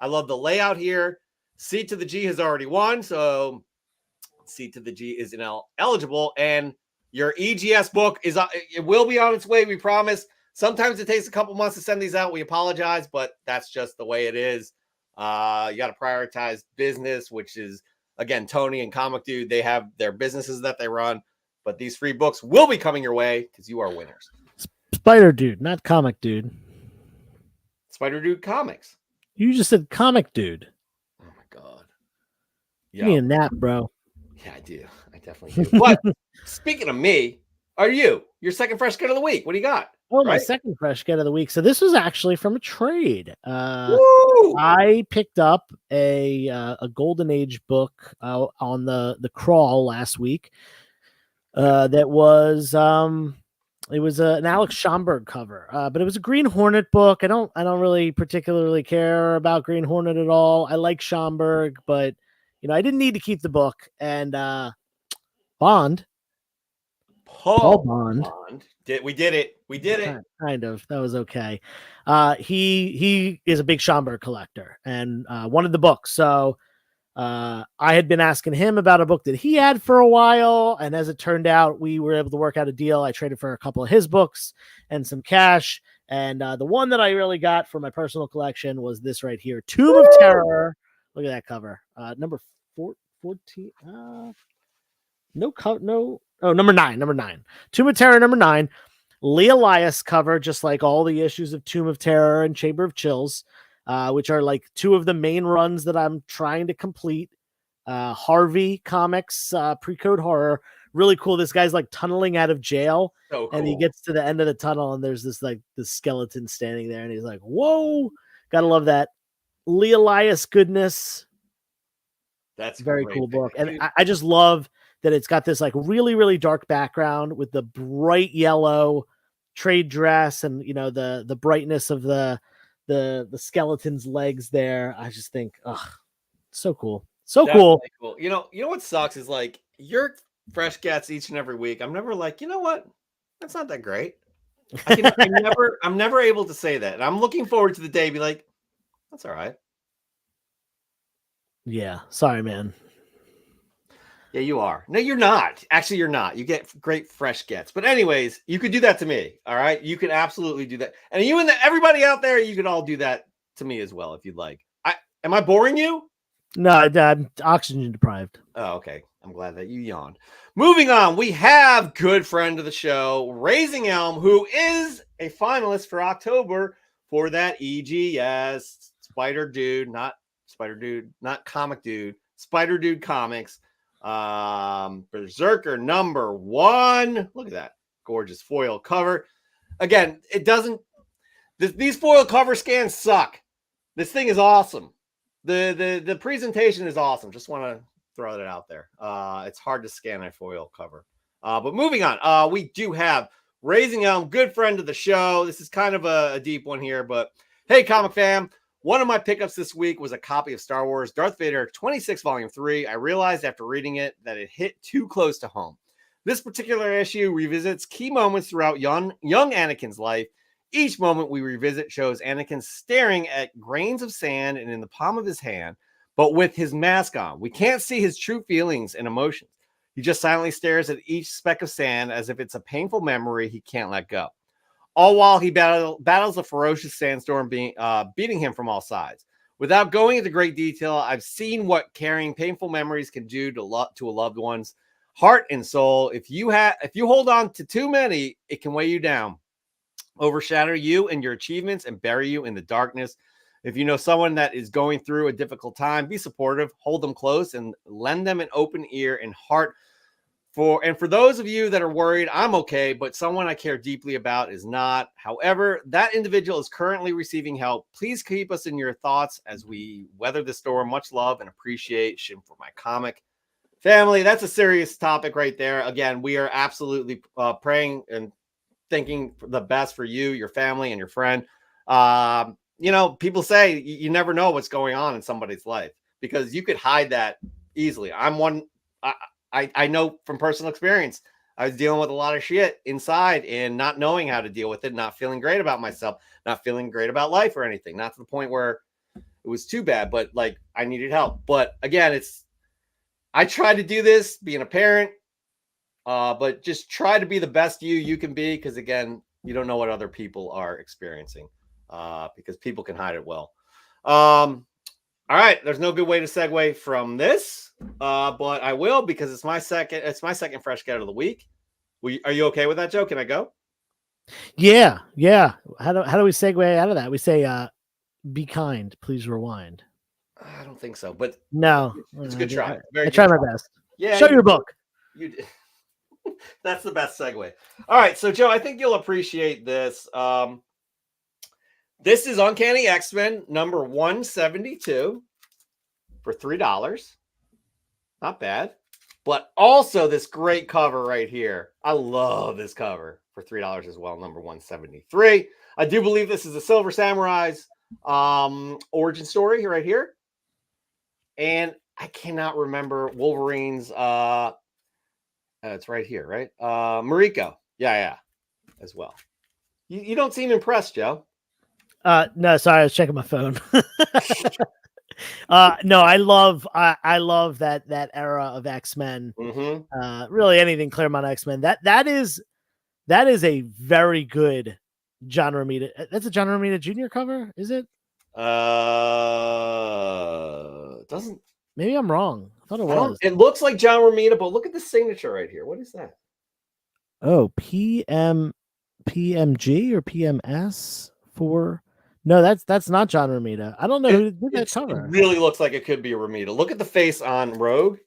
Speaker 1: the layout here. C to the G has already won, so C to the G is eligible, and your EGS book it will be on its way, we promise. Sometimes it takes a couple months to send these out. We apologize, but that's just the way it is. You got to prioritize business, which is, again, Tony and Comic Dude. They have their businesses that they run, but these free books will be coming your way because you are winners.
Speaker 2: Spider Dude, not Comic Dude.
Speaker 1: Spider Dude Comics.
Speaker 2: You just said Comic Dude.
Speaker 1: Oh my god.
Speaker 2: Give me a nap, bro.
Speaker 1: Yeah, I do. I definitely do. But speaking of me, are you your second fresh get of the week? What do you got?
Speaker 2: Oh, my second fresh get of the week. So this was actually from a trade.
Speaker 1: Woo!
Speaker 2: I picked up a Golden Age book on the crawl last week. That was it was an Alex Schomburg cover, but it was a Green Hornet book. I don't really particularly care about Green Hornet at all. I like Schomburg, but I didn't need to keep the book. And Paul Bond.
Speaker 1: We did it.
Speaker 2: Kind of. That was okay. He is a big Schomburg collector and wanted the book. So I had been asking him about a book that he had for a while, and as it turned out, we were able to work out a deal. I traded for a couple of his books and some cash, and the one that I really got for my personal collection was this right here, Tomb of Terror. Look at that cover. Number 14. Number 9. Tomb of Terror number 9. Lee Elias cover, just like all the issues of Tomb of Terror and Chamber of Chills, which are like two of the main runs that I'm trying to complete. Harvey Comics, Pre-Code Horror. Really cool. This guy's like tunneling out of jail.
Speaker 1: So cool.
Speaker 2: And he gets to the end of the tunnel and there's this skeleton standing there and he's like, whoa, gotta love that. Lee Elias goodness.
Speaker 1: That's a
Speaker 2: very cool book. And I just love that it's got this like really, really dark background with the bright yellow trade dress and the brightness of the skeleton's legs there. I just think, so cool. So cool.
Speaker 1: Cool. You know what sucks is like your fresh gets each and every week. I'm never like, you know what? That's not that great. I'm never able to say that. And I'm looking forward to the day be like, that's all right.
Speaker 2: Yeah, sorry, man.
Speaker 1: Yeah, you are. No, you're not. Actually, you're not. You get great fresh gets. But anyways, you could do that to me. All right. You can absolutely do that. And you and everybody out there, you could all do that to me as well if you'd like. Am I boring you?
Speaker 2: No, I'm oxygen deprived.
Speaker 1: Oh, okay. I'm glad that you yawned. Moving on, we have good friend of the show, Raising Elm, who is a finalist for October for that EGS Spider Dude, not Comic Dude, Spider Dude Comics. Berserker #1. Look at that gorgeous foil cover. Again, it doesn't. These foil cover scans suck. This thing is awesome. The presentation is awesome. Just want to throw that out there. It's hard to scan a foil cover. But moving on, we do have Raising Elm, good friend of the show. This is kind of a deep one here, but hey, comic fam. One of my pickups this week was a copy of Star Wars Darth Vader 26 Volume 3. I realized after reading it that it hit too close to home. This particular issue revisits key moments throughout young Anakin's life. Each moment we revisit shows Anakin staring at grains of sand and in the palm of his hand, but with his mask on. We can't see his true feelings and emotions. He just silently stares at each speck of sand as if it's a painful memory he can't let go. All while he battles a ferocious sandstorm beating him from all sides. Without going into great detail, I've seen what carrying painful memories can do to a loved one's heart and soul. If you hold on to too many, it can weigh you down, overshadow you and your achievements, and bury you in the darkness. If you know someone that is going through a difficult time, be supportive, hold them close, and lend them an open ear and heart. For those of you that are worried, I'm okay, but someone I care deeply about is not. However, that individual is currently receiving help. Please keep us in your thoughts as we weather the storm. Much love and appreciation for my comic family. That's a serious topic right there. Again, we are absolutely praying and thinking the best for you, your family, and your friend. People say you never know what's going on in somebody's life because you could hide that easily. I'm one. I know from personal experience, I was dealing with a lot of shit inside and not knowing how to deal with it, not feeling great about myself, not feeling great about life or anything, not to the point where it was too bad, but like I needed help. But again, I tried to do this being a parent, but just try to be the best you can be. Cause again, you don't know what other people are experiencing, because people can hide it well. All right, there's no good way to segue from this, but I will because it's my second fresh get of the week. Are you okay with that, Joe? Can I go?
Speaker 2: Yeah. How do we segue out of that? We say, "Be kind, please rewind."
Speaker 1: I don't think so, but
Speaker 2: no,
Speaker 1: it's a good try.
Speaker 2: I try my best.
Speaker 1: Yeah,
Speaker 2: show your book.
Speaker 1: You did. That's the best segue. All right, so Joe, I think you'll appreciate this. This is Uncanny X-Men #172 for $3. Not bad. But also this great cover right here. I love this cover for $3 as well, #173. I do believe this is a Silver Samurai's origin story right here. And I cannot remember Wolverine's it's right here, right? Mariko. Yeah, as well. You don't seem impressed, Joe.
Speaker 2: No, sorry, I was checking my phone. No, I love that era of X-Men.
Speaker 1: Mm-hmm.
Speaker 2: Really anything Claremont X-Men. That is a very good John Romita. That's a John Romita Jr. cover, is it?
Speaker 1: Doesn't.
Speaker 2: Maybe I'm wrong. I thought it was.
Speaker 1: It looks like John Romita, but look at the signature right here. What is that?
Speaker 2: Oh, PMG or PMS for. No, that's not John Romita. I don't know who did that cover.
Speaker 1: It really looks like it could be a Romita. Look at the face on Rogue.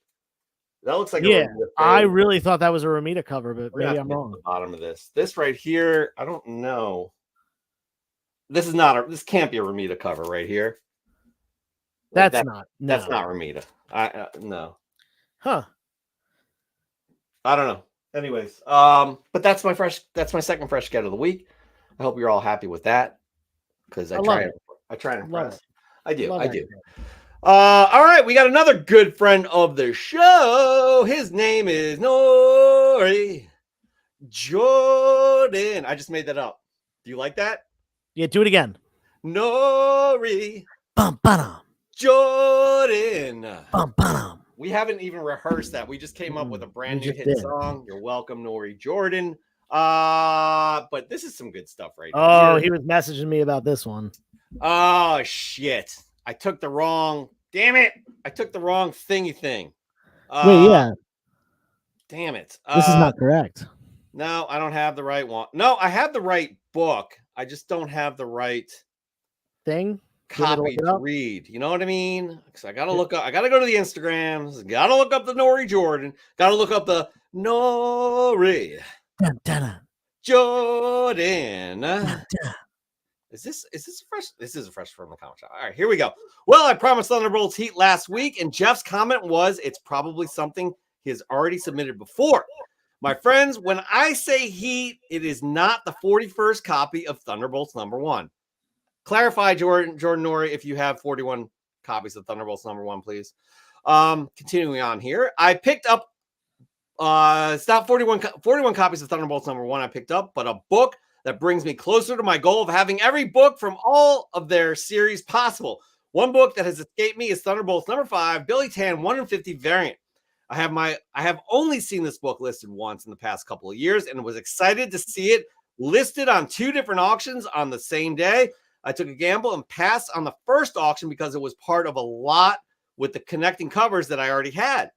Speaker 1: That looks like
Speaker 2: a
Speaker 1: Romita.
Speaker 2: I really thought that was a Romita cover, but maybe I'm wrong.
Speaker 1: The bottom of this. This right here, I don't know. This can't be a Romita cover right here.
Speaker 2: That's not
Speaker 1: Romita. No.
Speaker 2: Huh.
Speaker 1: I don't know. Anyways, but that's my second fresh get of the week. I hope you're all happy with that. Because I try and impress. I do. All right, we got another good friend of the show. His name is Nori Jordan. I just made that up. Do you like that?
Speaker 2: Yeah, do it again.
Speaker 1: Nori Jordan.
Speaker 2: Bum, bum.
Speaker 1: We haven't even rehearsed that. We just came up with a brand
Speaker 2: We
Speaker 1: new
Speaker 2: just
Speaker 1: hit
Speaker 2: did.
Speaker 1: song. You're welcome, Nori Jordan. But this is some good stuff right
Speaker 2: Oh,
Speaker 1: here.
Speaker 2: he was messaging me about this one.
Speaker 1: Oh shit. I took the wrong thingy thing.
Speaker 2: Wait, yeah,
Speaker 1: Damn it.
Speaker 2: this is not correct.
Speaker 1: No, I don't have the right one. No, I have the right book. I just don't have the right
Speaker 2: Thing. Do you want me
Speaker 1: copy
Speaker 2: to look it
Speaker 1: to
Speaker 2: up?
Speaker 1: read. You know what I mean? Because I gotta look up. I gotta go to the Instagrams. Gotta look up the Nori Jordan. Gotta look up the Nori
Speaker 2: Dun, dun, dun,
Speaker 1: Jordan.
Speaker 2: dun, dun.
Speaker 1: Is this a fresh? This is a fresh from the comic shop. All right, here we go. Well, I promised Thunderbolts Heat last week, and Jeff's comment was it's probably something he has already submitted before. My friends, when I say Heat, it is not the 41st copy of Thunderbolts #1. Clarify, Jordan Nori, if you have 41 copies of Thunderbolts #1, please. Continuing on here, I picked up. It's not 41 copies of Thunderbolts #1 I picked up, but a book that brings me closer to my goal of having every book from all of their series possible. One book that has escaped me is Thunderbolts #5, Billy Tan 150 variant. I have only seen this book listed once in the past couple of years and was excited to see it listed on 2 different auctions on the same day. I took a gamble and passed on the first auction because it was part of a lot with the connecting covers that I already had.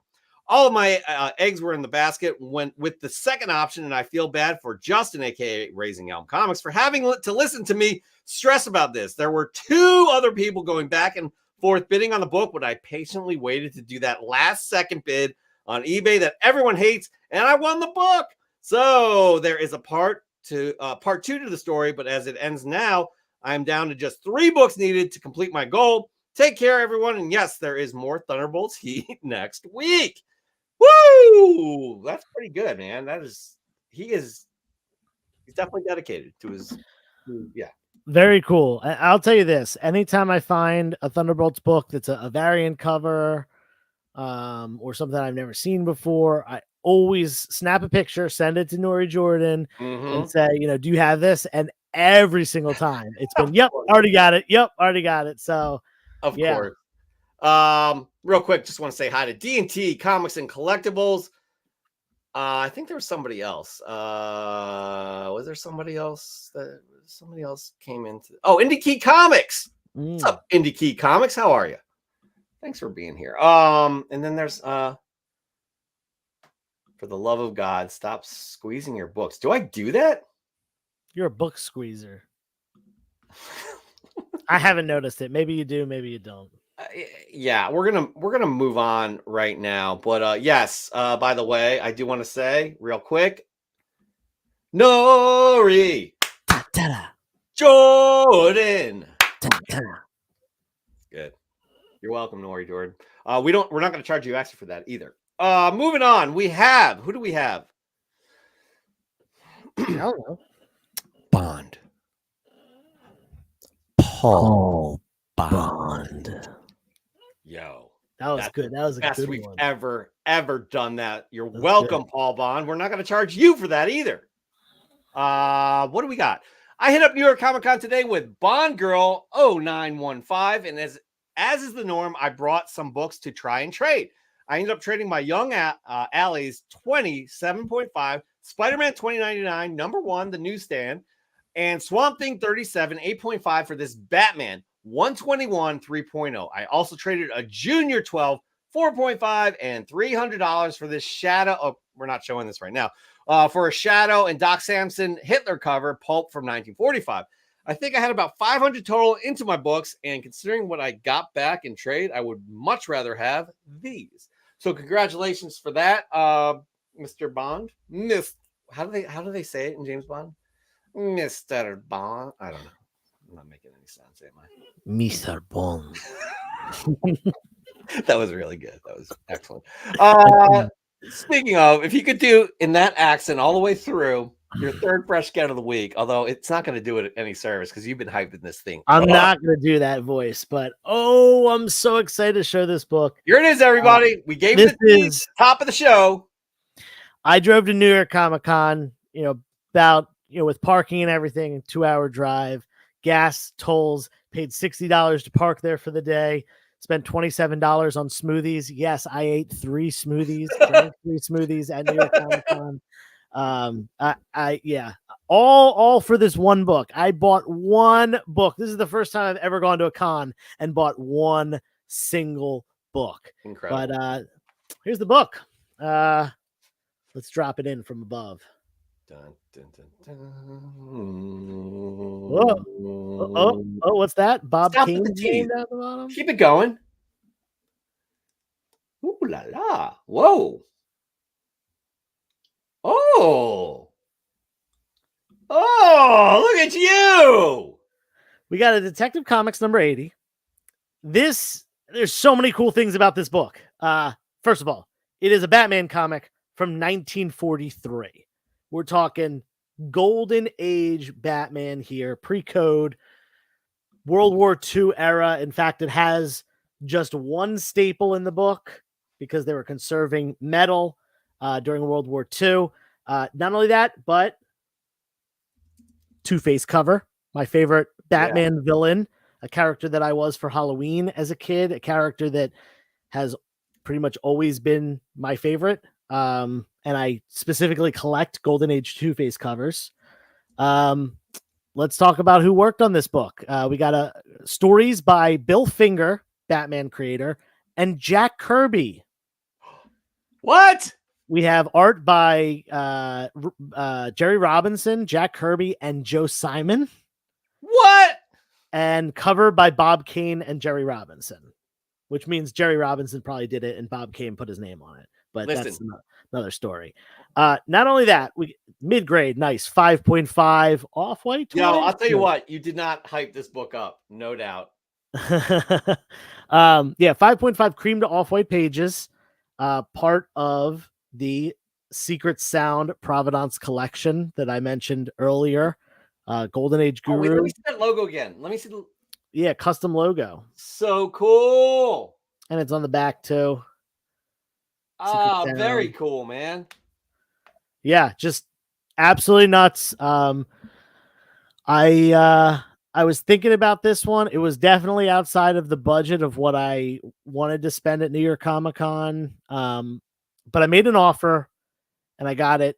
Speaker 1: All of my eggs were in the basket when with the second option, and I feel bad for Justin, aka Raising Elm Comics, for having to listen to me stress about this. There were 2 other people going back and forth bidding on the book, but I patiently waited to do that last second bid on eBay that everyone hates, and I won the book. So there is a part 2 to the story, but as it ends now, I'm down to just 3 books needed to complete my goal. Take care, everyone. And yes, there is more Thunderbolts Heat next week. Woo! That's pretty good, man. He's definitely dedicated to his, yeah.
Speaker 2: Very cool. I'll tell you this: anytime I find a Thunderbolts book that's a variant cover, or something I've never seen before, I always snap a picture, send it to Nori Jordan, and say, do you have this? And every single time it's been, yep, already got it. Yep, already got it. So,
Speaker 1: Of
Speaker 2: yeah.
Speaker 1: course. Real quick, just want to say hi to D&T Comics and Collectibles. I think there was somebody else. Was there somebody else that somebody else came into? Oh, Indie Key Comics. What's up, Indie Key Comics? How are you? Thanks for being here. And then there's for the love of God, stop squeezing your books. Do I do that?
Speaker 2: You're a book squeezer. I haven't noticed it. Maybe you do, maybe you don't.
Speaker 1: Yeah, we're gonna move on right now. But yes, by the way, I do want to say real quick, Nori Jordan. Good. You're welcome, Nori Jordan. We're not going to charge you extra for that either. Moving on, who do we have?
Speaker 2: I don't know.
Speaker 3: Bond. Paul Bond.
Speaker 1: Yo,
Speaker 2: That was good. That was a
Speaker 1: best
Speaker 2: good
Speaker 1: we've
Speaker 2: one.
Speaker 1: ever done that. You're
Speaker 2: That's
Speaker 1: welcome,
Speaker 2: good.
Speaker 1: Paul Bond. We're not going to charge you for that either. What do we got? I hit up New York Comic Con today with Bond Girl 0915, and as is the norm, I brought some books to try and trade. I ended up trading my Young Alleys 27.5, Spider-Man 2099, #1, the newsstand, and Swamp Thing 37, 8.5 for this Batman 121 3.0. I also traded a Junior 12, 4.5, and $300 for this Shadow. Oh, we're not showing this right now. For a Shadow and Doc Samson Hitler cover, pulp from 1945. I think I had about 500 total into my books, and considering what I got back in trade, I would much rather have these. So congratulations for that, Mr. Bond. How do they say it in James Bond? Mr. Bond. I don't know. I'm not making any sense, am I?
Speaker 2: Mr. Bond.
Speaker 1: That was really good. That was excellent. Speaking of, if you could do in that accent all the way through, your third fresh get of the week, although it's not going to do it any service because you've been hyping this thing.
Speaker 2: I'm not going to do that voice, but I'm so excited to show this book.
Speaker 1: Here it is, everybody. We gave
Speaker 2: this
Speaker 1: it the top of the show.
Speaker 2: I drove to New York Comic Con, about, with parking and everything, a 2-hour drive, gas, tolls, paid $60 to park there for the day. Spent $27 on smoothies. Yes, I ate 3 smoothies, drank 3 smoothies at New York Comic Con. Yeah, all for this one book. I bought one book. This is the first time I've ever gone to a con and bought one single book.
Speaker 1: Incredible.
Speaker 2: But here's the book. Let's drop it in from above.
Speaker 1: Dun, dun, dun,
Speaker 2: Whoa. Oh, what's that? Bob
Speaker 1: Stop with
Speaker 2: Kane
Speaker 1: the
Speaker 2: name
Speaker 1: teeth.
Speaker 2: down the bottom.
Speaker 1: Keep it going. Ooh la la. Whoa. Oh. Oh, look at you.
Speaker 2: We got a Detective Comics number 80. There's so many cool things about this book. First of all, it is a Batman comic from 1943. We're talking golden age Batman here, pre-code, World War II era. In fact, it has just one staple in the book because they were conserving metal during World War II. Not only that, but Two-Face cover, my favorite Batman villain, a character that I was for Halloween as a kid, a character that has pretty much always been my favorite. And I specifically collect Golden Age Two-Face covers. Let's talk about who worked on this book. We got stories by Bill Finger, Batman creator, and Jack Kirby.
Speaker 1: What?
Speaker 2: We have art by Jerry Robinson, Jack Kirby, and Joe Simon.
Speaker 1: What?
Speaker 2: And cover by Bob Kane and Jerry Robinson, which means Jerry Robinson probably did it and Bob Kane put his name on it. But that's another story. Not only that, we mid-grade, nice 5.5 Off-White.
Speaker 1: Yo, I'll tell you what, you did not hype this book up, no doubt.
Speaker 2: 5.5 cream to Off-White pages, part of the Secret Sound Providence collection that I mentioned earlier. Golden Age Guru.
Speaker 1: Wait, let me see that logo again. Let me see the
Speaker 2: custom logo.
Speaker 1: So cool.
Speaker 2: And it's on the back too.
Speaker 1: Ah, very cool, man.
Speaker 2: Yeah, just absolutely nuts. I was thinking about this one. It was definitely outside of the budget of what I wanted to spend at New York Comic Con. But I made an offer and I got it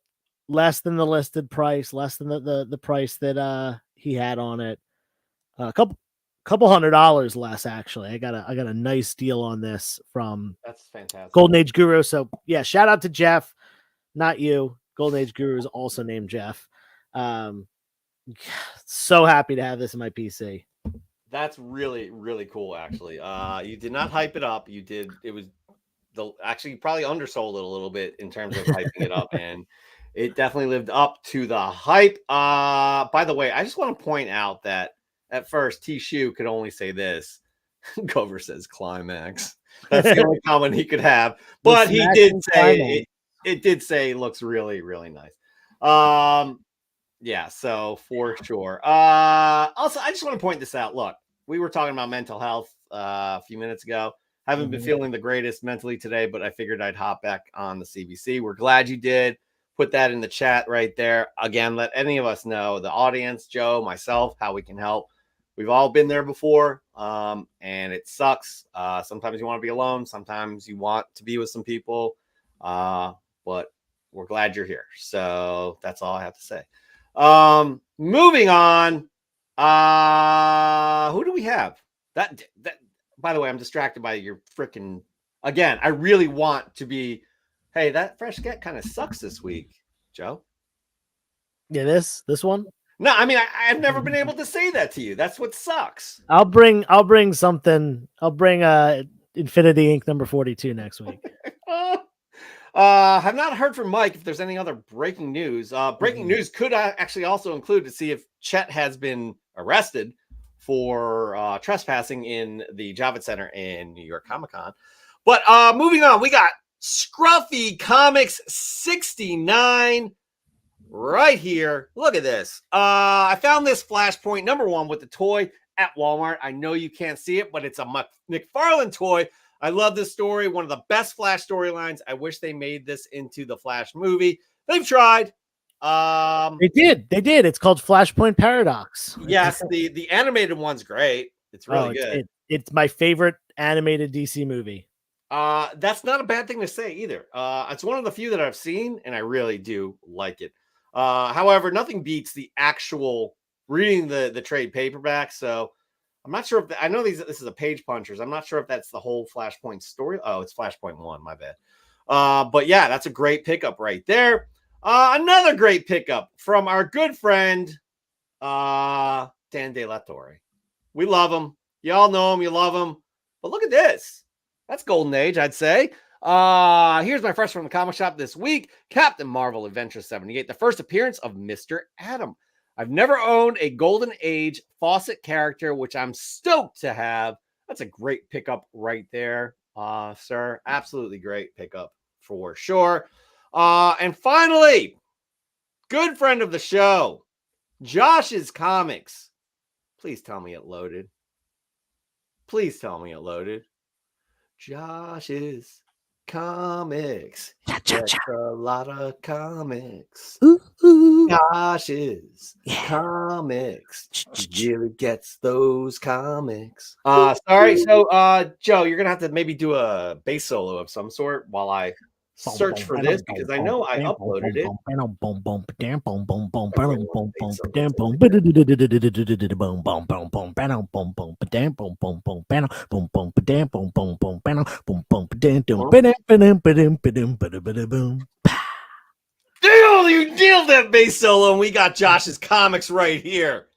Speaker 2: less than the listed price, less than the price that he had on it. A couple $100 less, actually. I got a nice deal on this from
Speaker 1: That's fantastic.
Speaker 2: Golden Age Guru. So yeah, shout out to Jeff, not you. Golden Age Guru is also named Jeff. So happy to have this in my PC.
Speaker 1: That's really, really cool, actually. You did not hype it up. You did. It was actually you probably undersold it a little bit in terms of hyping it up, and it definitely lived up to the hype. By the way, I just want to point out that at first T Shoe could only say this. Gover says climax. That's the only comment he could have, but he did say it did say looks really, really nice. Yeah, so for sure. Also, I just want to point this out. Look, we were talking about mental health a few minutes ago. Haven't been feeling the greatest mentally today, but I figured I'd hop back on the CBC. We're glad you did. Put that in the chat right there. Again, let any of us know, the audience, Joe, myself, how we can help. We've all been there before, and it sucks. Sometimes you want to be alone. Sometimes you want to be with some people, but we're glad you're here. So that's all I have to say. Moving on. Who do we have? That by the way, I'm distracted by your freaking again. I really want to be, hey, that fresh get kind of sucks this week, Joe.
Speaker 2: Yeah, this one.
Speaker 1: No, I mean I've never been able to say that to you. That's what sucks.
Speaker 2: I'll bring something. I'll bring Infinity Inc. number 42 next week.
Speaker 1: Have not heard from Mike if there's any other breaking news. Breaking news could actually also include to see if Chet has been arrested for trespassing in the Javits Center in New York Comic Con. But moving on, we got Scruffy Comics 69 right here. Look at this. I found this Flashpoint #1 with the toy at Walmart. I know you can't see it, but it's a McFarlane toy. I love this story. One of the best Flash storylines. I wish they made this into the Flash movie. They've tried.
Speaker 2: They did. It's called Flashpoint Paradox.
Speaker 1: Yes, the animated one's great. It's really good.
Speaker 2: It's my favorite animated DC movie.
Speaker 1: That's not a bad thing to say either. It's one of the few that I've seen, and I really do like it. However, nothing beats the actual reading the trade paperback. So I'm not sure if I know this is a Page Punchers. I'm not sure if that's the whole Flashpoint story. Oh, it's Flashpoint 1, my bad. But yeah, that's a great pickup right there. Another great pickup from our good friend Dan De La Torre. We love him. Y'all know him, you love him. But look at this. That's Golden Age, I'd say. Here's my fresh from the comic shop this week. Captain Marvel Adventure 78, the first appearance of Mr. Atom. I've never owned a Golden Age Fawcett character, which I'm stoked to have. That's a great pickup right there, sir. Absolutely great pickup for sure. And finally, good friend of the show, Josh's Comics. Please tell me it loaded. Please tell me it loaded. Josh's Comics. That's a lot of comics. Josh's Comics. He really gets those comics. Sorry. So, Joe, you're gonna have to maybe do a bass solo of some sort while I search for this because I know I uploaded it. Deal, you nailed that bass solo, and we got Josh's Comics right here.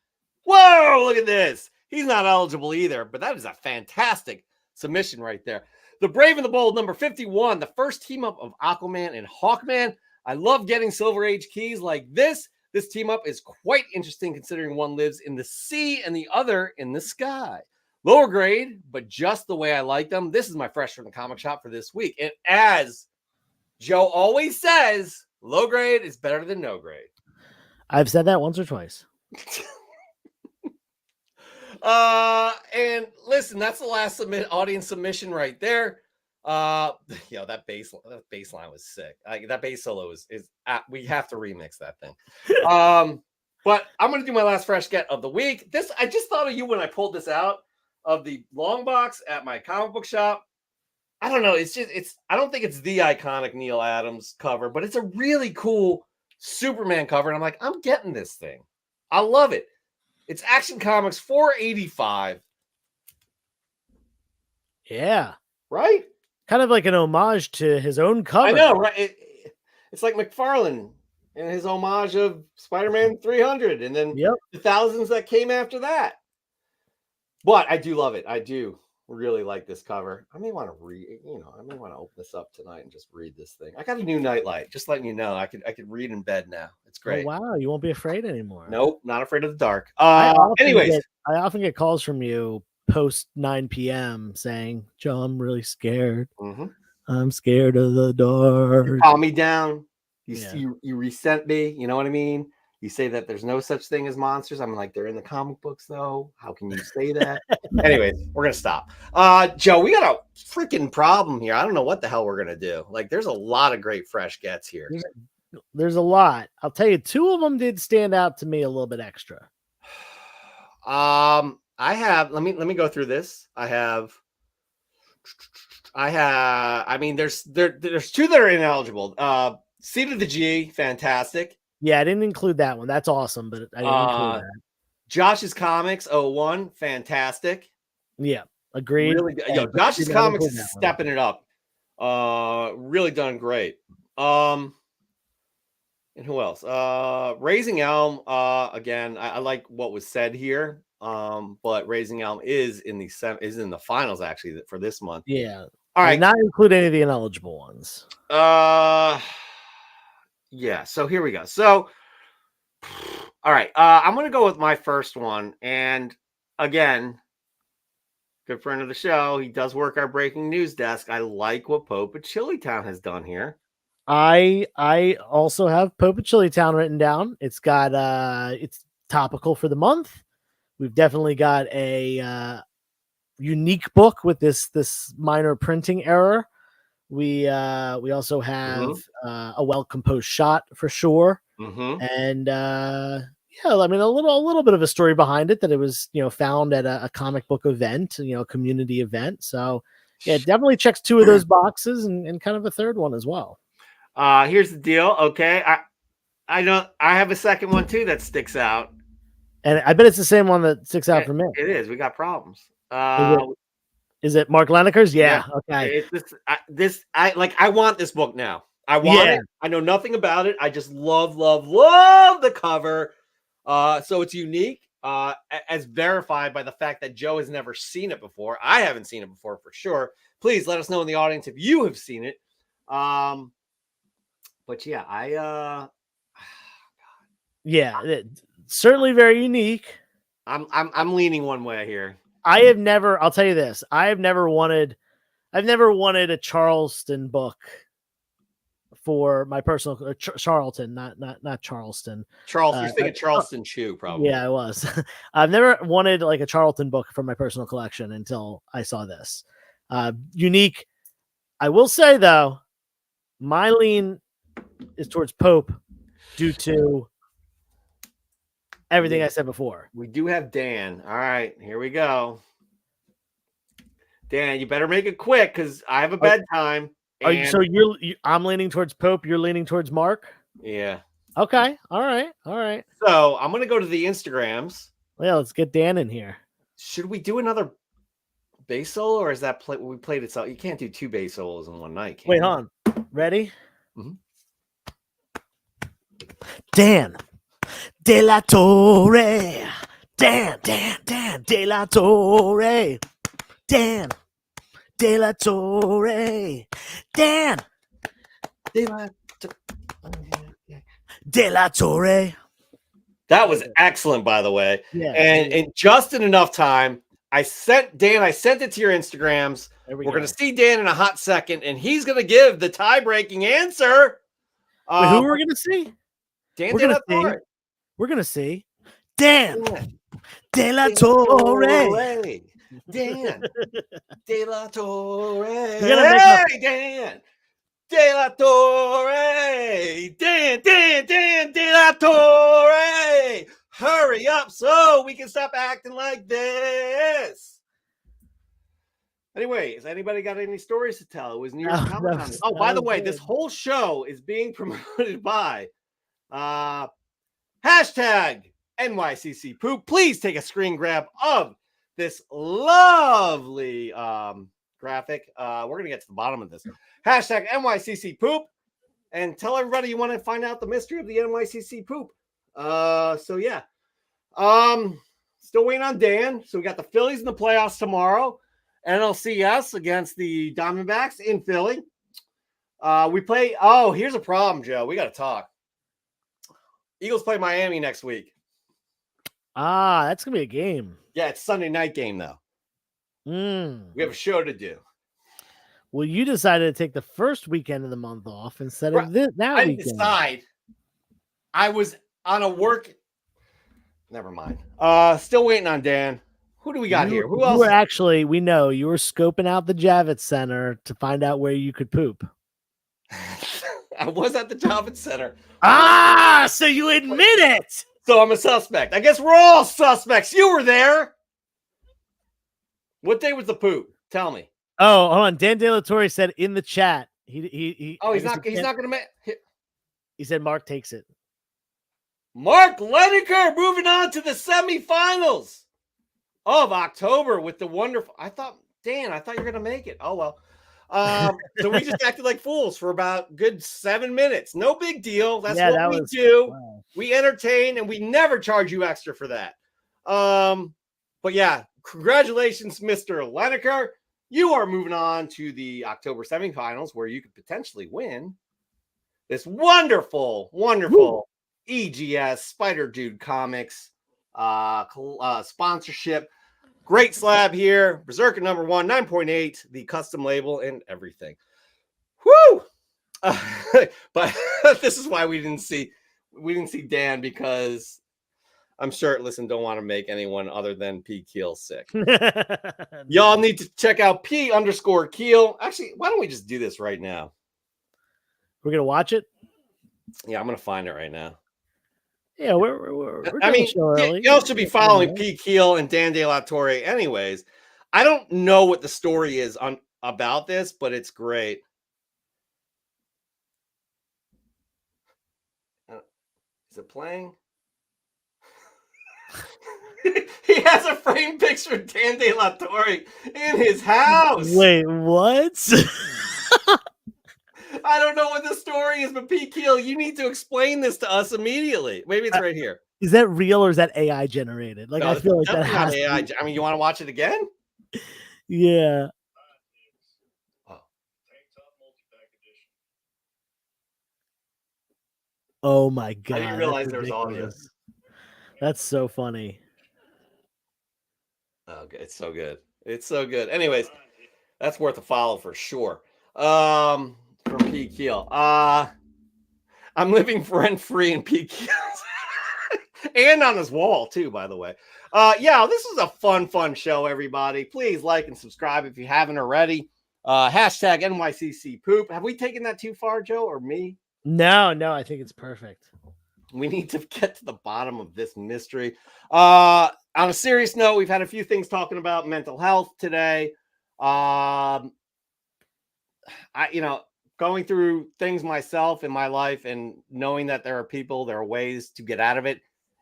Speaker 1: Whoa, look at this. He's not eligible either, but that is a fantastic submission right there. The Brave and the Bold, number 51, the first team up of Aquaman and Hawkman. I love getting Silver Age keys like this. This team up is quite interesting considering one lives in the sea and the other in the sky. Lower grade, but just the way I like them. This is my fresh from the comic shop for this week. And as Joe always says, low grade is better than no grade.
Speaker 2: I've said that once or twice.
Speaker 1: And listen, that's the last audience submission right there. That baseline was sick. That bass solo is we have to remix that thing. But I'm gonna do my last fresh get of the week. This I just thought of you when I pulled this out of the long box at my comic book shop. I don't know. I don't think it's the iconic Neil Adams cover, but it's a really cool Superman cover. And I'm like, I'm getting this thing. I love it. It's Action Comics 485.
Speaker 2: Yeah.
Speaker 1: Right?
Speaker 2: Kind of like an homage to his own cover.
Speaker 1: I know, right? It's like McFarlane and his homage of Spider-Man 300 and then the thousands that came after that. But I do love it. I do really like this cover. I may want to open this up tonight and just read this thing. I got a new nightlight, just letting you know. I could read in bed now. It's great.
Speaker 2: Oh, wow, you won't be afraid anymore.
Speaker 1: Nope, not afraid of the dark.
Speaker 2: I
Speaker 1: Anyways,
Speaker 2: often get calls from you post 9 p.m. saying, Joe, I'm really scared.
Speaker 1: Mm-hmm.
Speaker 2: I'm scared of the dark.
Speaker 1: You calm me down. You resent me. You know what I mean? You say that there's no such thing as monsters. I'm like, they're in the comic books, though. How can you say that? Anyways, we're going to stop. Joe, we got a freaking problem here. I don't know what the hell we're going to do. Like, there's a lot of great fresh gets here.
Speaker 2: There's a lot. I'll tell you, 2 of them did stand out to me a little bit extra.
Speaker 1: I have, let me go through this. I mean, there's 2 that are ineligible. Seed of the G, fantastic.
Speaker 2: Yeah, I didn't include that one. That's awesome, but I didn't include that.
Speaker 1: Josh's Comics 01, fantastic.
Speaker 2: Yeah, agreed.
Speaker 1: Really, Josh's Comics is stepping it up. Really done great. And who else? Raising Elm. Again, I like what was said here. But Raising Elm is in the finals actually for this month.
Speaker 2: Yeah.
Speaker 1: All right.
Speaker 2: Not include any of the ineligible ones.
Speaker 1: Yeah, so here we go. So, all right, I'm going to go with my first one. And again, good friend of the show, he does work our breaking news desk. I like what Pope at Chillytown has done here.
Speaker 2: I also have Pope at Chillytown written down. It's got it's topical for the month. We've definitely got a unique book with this minor printing error. We also have a well-composed shot for sure.
Speaker 1: Mm-hmm.
Speaker 2: And Yeah, I mean a little bit of a story behind it that it was found at a comic book event, a community event. So yeah, it definitely checks two of those boxes and kind of a third one as well.
Speaker 1: Here's the deal. Okay, I have a second one too that sticks out.
Speaker 2: And I bet it's the same one that sticks out for me.
Speaker 1: It is. We got problems.
Speaker 2: Is it Mark Leneker's? Yeah. Okay.
Speaker 1: It's I want this book now. I want it. I know nothing about it. I just love the cover. So it's unique, as verified by the fact that Joe has never seen it before. I haven't seen it before for sure. Please let us know in the audience if you have seen it. But yeah,
Speaker 2: certainly very unique.
Speaker 1: I'm leaning one way here.
Speaker 2: I'll tell you this. I've never wanted a Charleston book for my personal Charlton, not Charleston.
Speaker 1: Charleston, you're thinking Charleston Chew, probably.
Speaker 2: Yeah, I was. I've never wanted like a Charlton book for my personal collection until I saw this. Unique. I will say though, my lean is towards Pope due to everything I said before.
Speaker 1: We do have Dan. All right, here we go. Dan, you better make it quick because I have a bedtime.
Speaker 2: I'm leaning towards Pope. You're leaning towards Mark.
Speaker 1: Yeah.
Speaker 2: Okay. All right.
Speaker 1: So I'm gonna go to the Instagrams.
Speaker 2: Yeah, let's get Dan in here.
Speaker 1: Should we do another bass solo, or is that we played it? So you can't do two bass solos in one night.
Speaker 2: Wait, hold on. Ready?
Speaker 1: Mm-hmm.
Speaker 2: Dan De La Torre. Dan De La Torre. Dan De La Torre. Dan De La Torre.
Speaker 1: That was excellent, by the way.
Speaker 2: Yeah.
Speaker 1: And just in enough time, I sent it to your Instagrams. We're going to see Dan in a hot second, and he's going to give the tie-breaking answer.
Speaker 2: Wait, who we're going to see?
Speaker 1: Dan De La Torre.
Speaker 2: We're going to see Dan De La Torre.
Speaker 1: Dan De La Torre.
Speaker 2: Hey,
Speaker 1: Dan De La Torre. Dan De La Torre. Hurry up so we can stop acting like this. Anyway, has anybody got any stories to tell? It was New York Comic Con. Oh, by the way, this whole show is being promoted by hashtag NYCC Poop. Please take a screen grab of this lovely graphic. We're going to get to the bottom of this. Hashtag NYCC Poop. And tell everybody you want to find out the mystery of the NYCC Poop. So yeah. Still waiting on Dan. So we got the Phillies in the playoffs tomorrow. NLCS against the Diamondbacks in Philly. We play. Oh, here's a problem, Joe. We got to talk. Eagles play Miami next week.
Speaker 2: That's going to be a game.
Speaker 1: Yeah, it's Sunday night game, though. We have a show to do.
Speaker 2: Well, you decided to take the first weekend of the month off instead of that
Speaker 1: I
Speaker 2: weekend.
Speaker 1: didn't decide. I was on a work. Never mind. Still waiting on Dan. Who do we got here? Who else?
Speaker 2: You were actually, we know, you were scoping out the Javits Center to find out where you could poop.
Speaker 1: I was at the Javits Center.
Speaker 2: So you admit it.
Speaker 1: So I'm a suspect. I guess we're all suspects. You were there. What day was the poop? Tell me.
Speaker 2: Oh, hold on. Dan De La Torre said in the chat. He's not
Speaker 1: going to make.
Speaker 2: He said Mark takes it.
Speaker 1: Mark Leneker moving on to the semifinals of October with the wonderful. Dan, I thought you were going to make it. Oh, well. So we just acted like fools for about good 7 minutes. No big deal. That's what we do. Wow. We entertain and we never charge you extra for that. But yeah, congratulations, Mr. Leneker. You are moving on to the October semifinals where you could potentially win this wonderful EGS Spider Dude Comics sponsorship. Great slab here. Berserker number 1, 9.8, the custom label and everything. Woo! But this is why we didn't see Dan, because I'm shirtless and don't want to make anyone other than P Keel sick. Y'all need to check out P_Keel. Actually, why don't we just do this right now?
Speaker 2: We're gonna watch it.
Speaker 1: Yeah, I'm gonna find it right now.
Speaker 2: Yeah, we're
Speaker 1: I
Speaker 2: doing
Speaker 1: mean,
Speaker 2: the show early.
Speaker 1: you also be following
Speaker 2: Yeah.
Speaker 1: Pete Keel and Dan De La Torre anyways. I don't know what the story is on about this, but it's great. Is it playing? He has a framed picture of Dan De La Torre in his house.
Speaker 2: Wait, what?
Speaker 1: I don't know what the story is, but Pete Keel, you need to explain this to us immediately. Maybe it's right here.
Speaker 2: Is that real or is that AI generated? Like,
Speaker 1: No,
Speaker 2: I
Speaker 1: this
Speaker 2: feel
Speaker 1: is
Speaker 2: like that
Speaker 1: definitely not
Speaker 2: has to
Speaker 1: AI.
Speaker 2: be.
Speaker 1: I mean, you want to watch it again?
Speaker 2: Yeah. Oh my god!
Speaker 1: I didn't realize
Speaker 2: that's
Speaker 1: there was audio.
Speaker 2: ridiculous. That's so funny.
Speaker 1: Oh, it's so good. It's so good. Anyways, that's worth a follow for sure. From Pete Keel. I'm living rent free in Pete Keel's and on his wall too, by the way. Yeah, this was a fun show, everybody. Please like and subscribe if you haven't already. Hashtag NYCC poop. Have we taken that too far, Joe, or me?
Speaker 2: No, I think it's perfect.
Speaker 1: We need to get to the bottom of this mystery. On a serious note, we've had a few things talking about mental health today. Going through things myself in my life and knowing that there are ways to get out of it.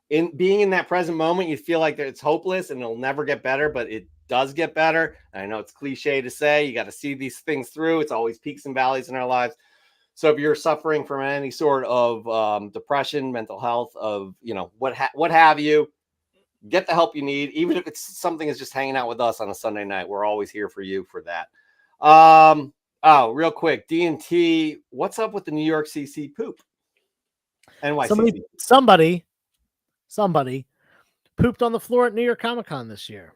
Speaker 1: In being in that present moment, you feel like it's hopeless and it'll never get better, but it does get better. And I know it's cliche to say, you got to see these things through. It's always peaks and valleys in our lives. So if you're suffering from any sort of depression, mental health, what have you, get the help you need. Even if it's something that's just hanging out with us on a Sunday night, we're always here for you for that. Real quick, D&T, what's up with the New York CC poop? NYCC.
Speaker 2: Somebody pooped on the floor at New York Comic Con this year.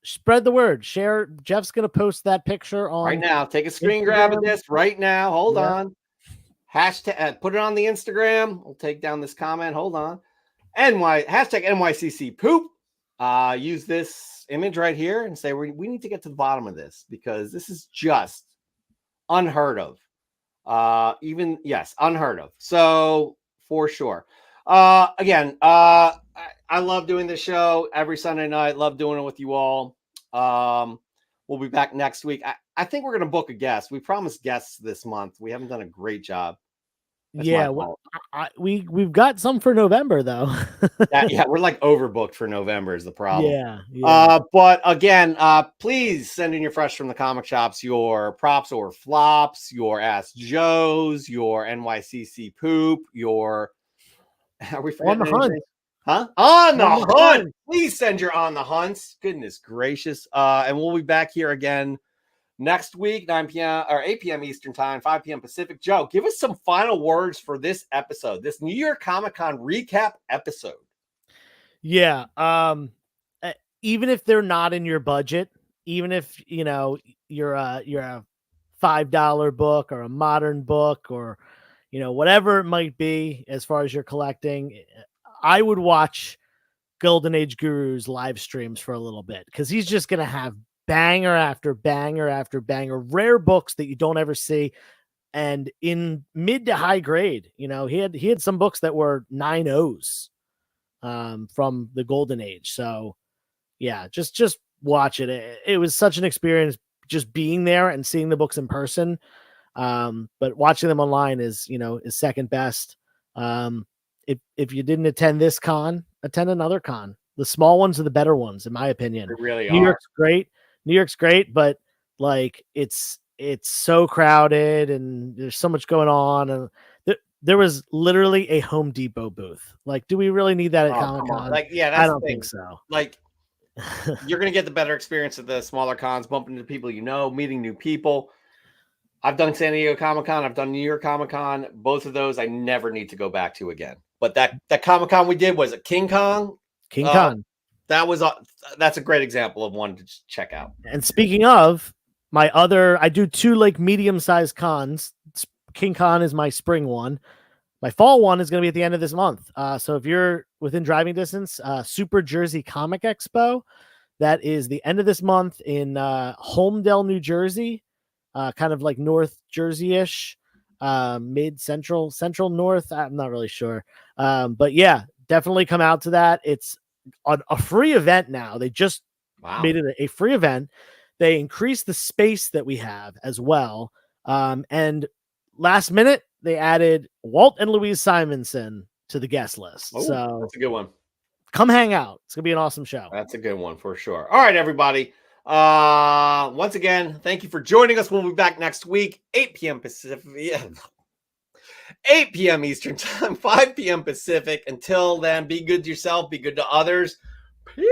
Speaker 2: Spread the word. Share. Jeff's going to post that picture on
Speaker 1: right now. Take a screen grab of this right now. Hold on. Hashtag, put it on the Instagram. We'll take down this comment. Hold on. Hashtag NYCC poop. Use this image right here and say we need to get to the bottom of this because this is just unheard of. Unheard of. So for sure. I love doing this show every Sunday night. Love doing it with you all. We'll be back next week. I think we're going to book a guest. We promised guests this month. We haven't done a great job.
Speaker 2: We've got some for November though.
Speaker 1: We're like overbooked for November is the problem.
Speaker 2: Yeah.
Speaker 1: But again, please send in your fresh from the comic shops, your props or flops, your Ask Joes, your NYCC poop, your are we
Speaker 2: on the hunt?
Speaker 1: Huh? On the hunt. Please send your on the hunts. Goodness gracious. And we'll be back here again next week, 9 p.m. or 8 p.m. Eastern time, 5 p.m. Pacific. Joe, give us some final words for this episode, this New York Comic Con recap episode.
Speaker 2: Yeah. Even if they're not in your budget, even if you're a $5 book or a modern book or whatever it might be as far as you're collecting, I would watch Golden Age Guru's live streams for a little bit because he's just gonna have banger after banger after banger, rare books that you don't ever see, and in mid to high grade. He had some books that were 9.0s from the Golden Age. So yeah, just watch it. It was such an experience just being there and seeing the books in person. But watching them online is second best. If you didn't attend this con, attend another con. The small ones are the better ones, in my opinion.
Speaker 1: They really
Speaker 2: New
Speaker 1: are.
Speaker 2: New York's great, but like it's so crowded and there's so much going on. And there was literally a Home Depot booth. Like, do we really need that at Comic Con?
Speaker 1: Like, that's
Speaker 2: I don't think so.
Speaker 1: Like, you're gonna get the better experience at the smaller cons, bumping into people meeting new people. I've done San Diego Comic Con. I've done New York Comic Con. Both of those I never need to go back to again. But that Comic Con we did was at King Kong.
Speaker 2: King Kong.
Speaker 1: That's a great example of one to check out.
Speaker 2: And speaking of I do two like medium-sized cons. King Con is my spring one. My fall one is going to be at the end of this month. So if you're within driving distance, Super Jersey Comic Expo, that is the end of this month in Holmdel, New Jersey, kind of like North Jersey-ish. mid central north. I'm not really sure. But yeah, definitely come out to that. It's a free event now. They just made it a free event. They increased the space that we have as well. And last minute, they added Walt and Louise Simonson to the guest list. So
Speaker 1: that's a good one.
Speaker 2: Come hang out. It's gonna be an awesome show.
Speaker 1: That's a good one for sure. All right, everybody. Once again, thank you for joining us. We'll be back next week, 8 p.m. Pacific. 8 p.m. Eastern Time, 5 p.m. Pacific. Until then, be good to yourself, be good to others. Peace.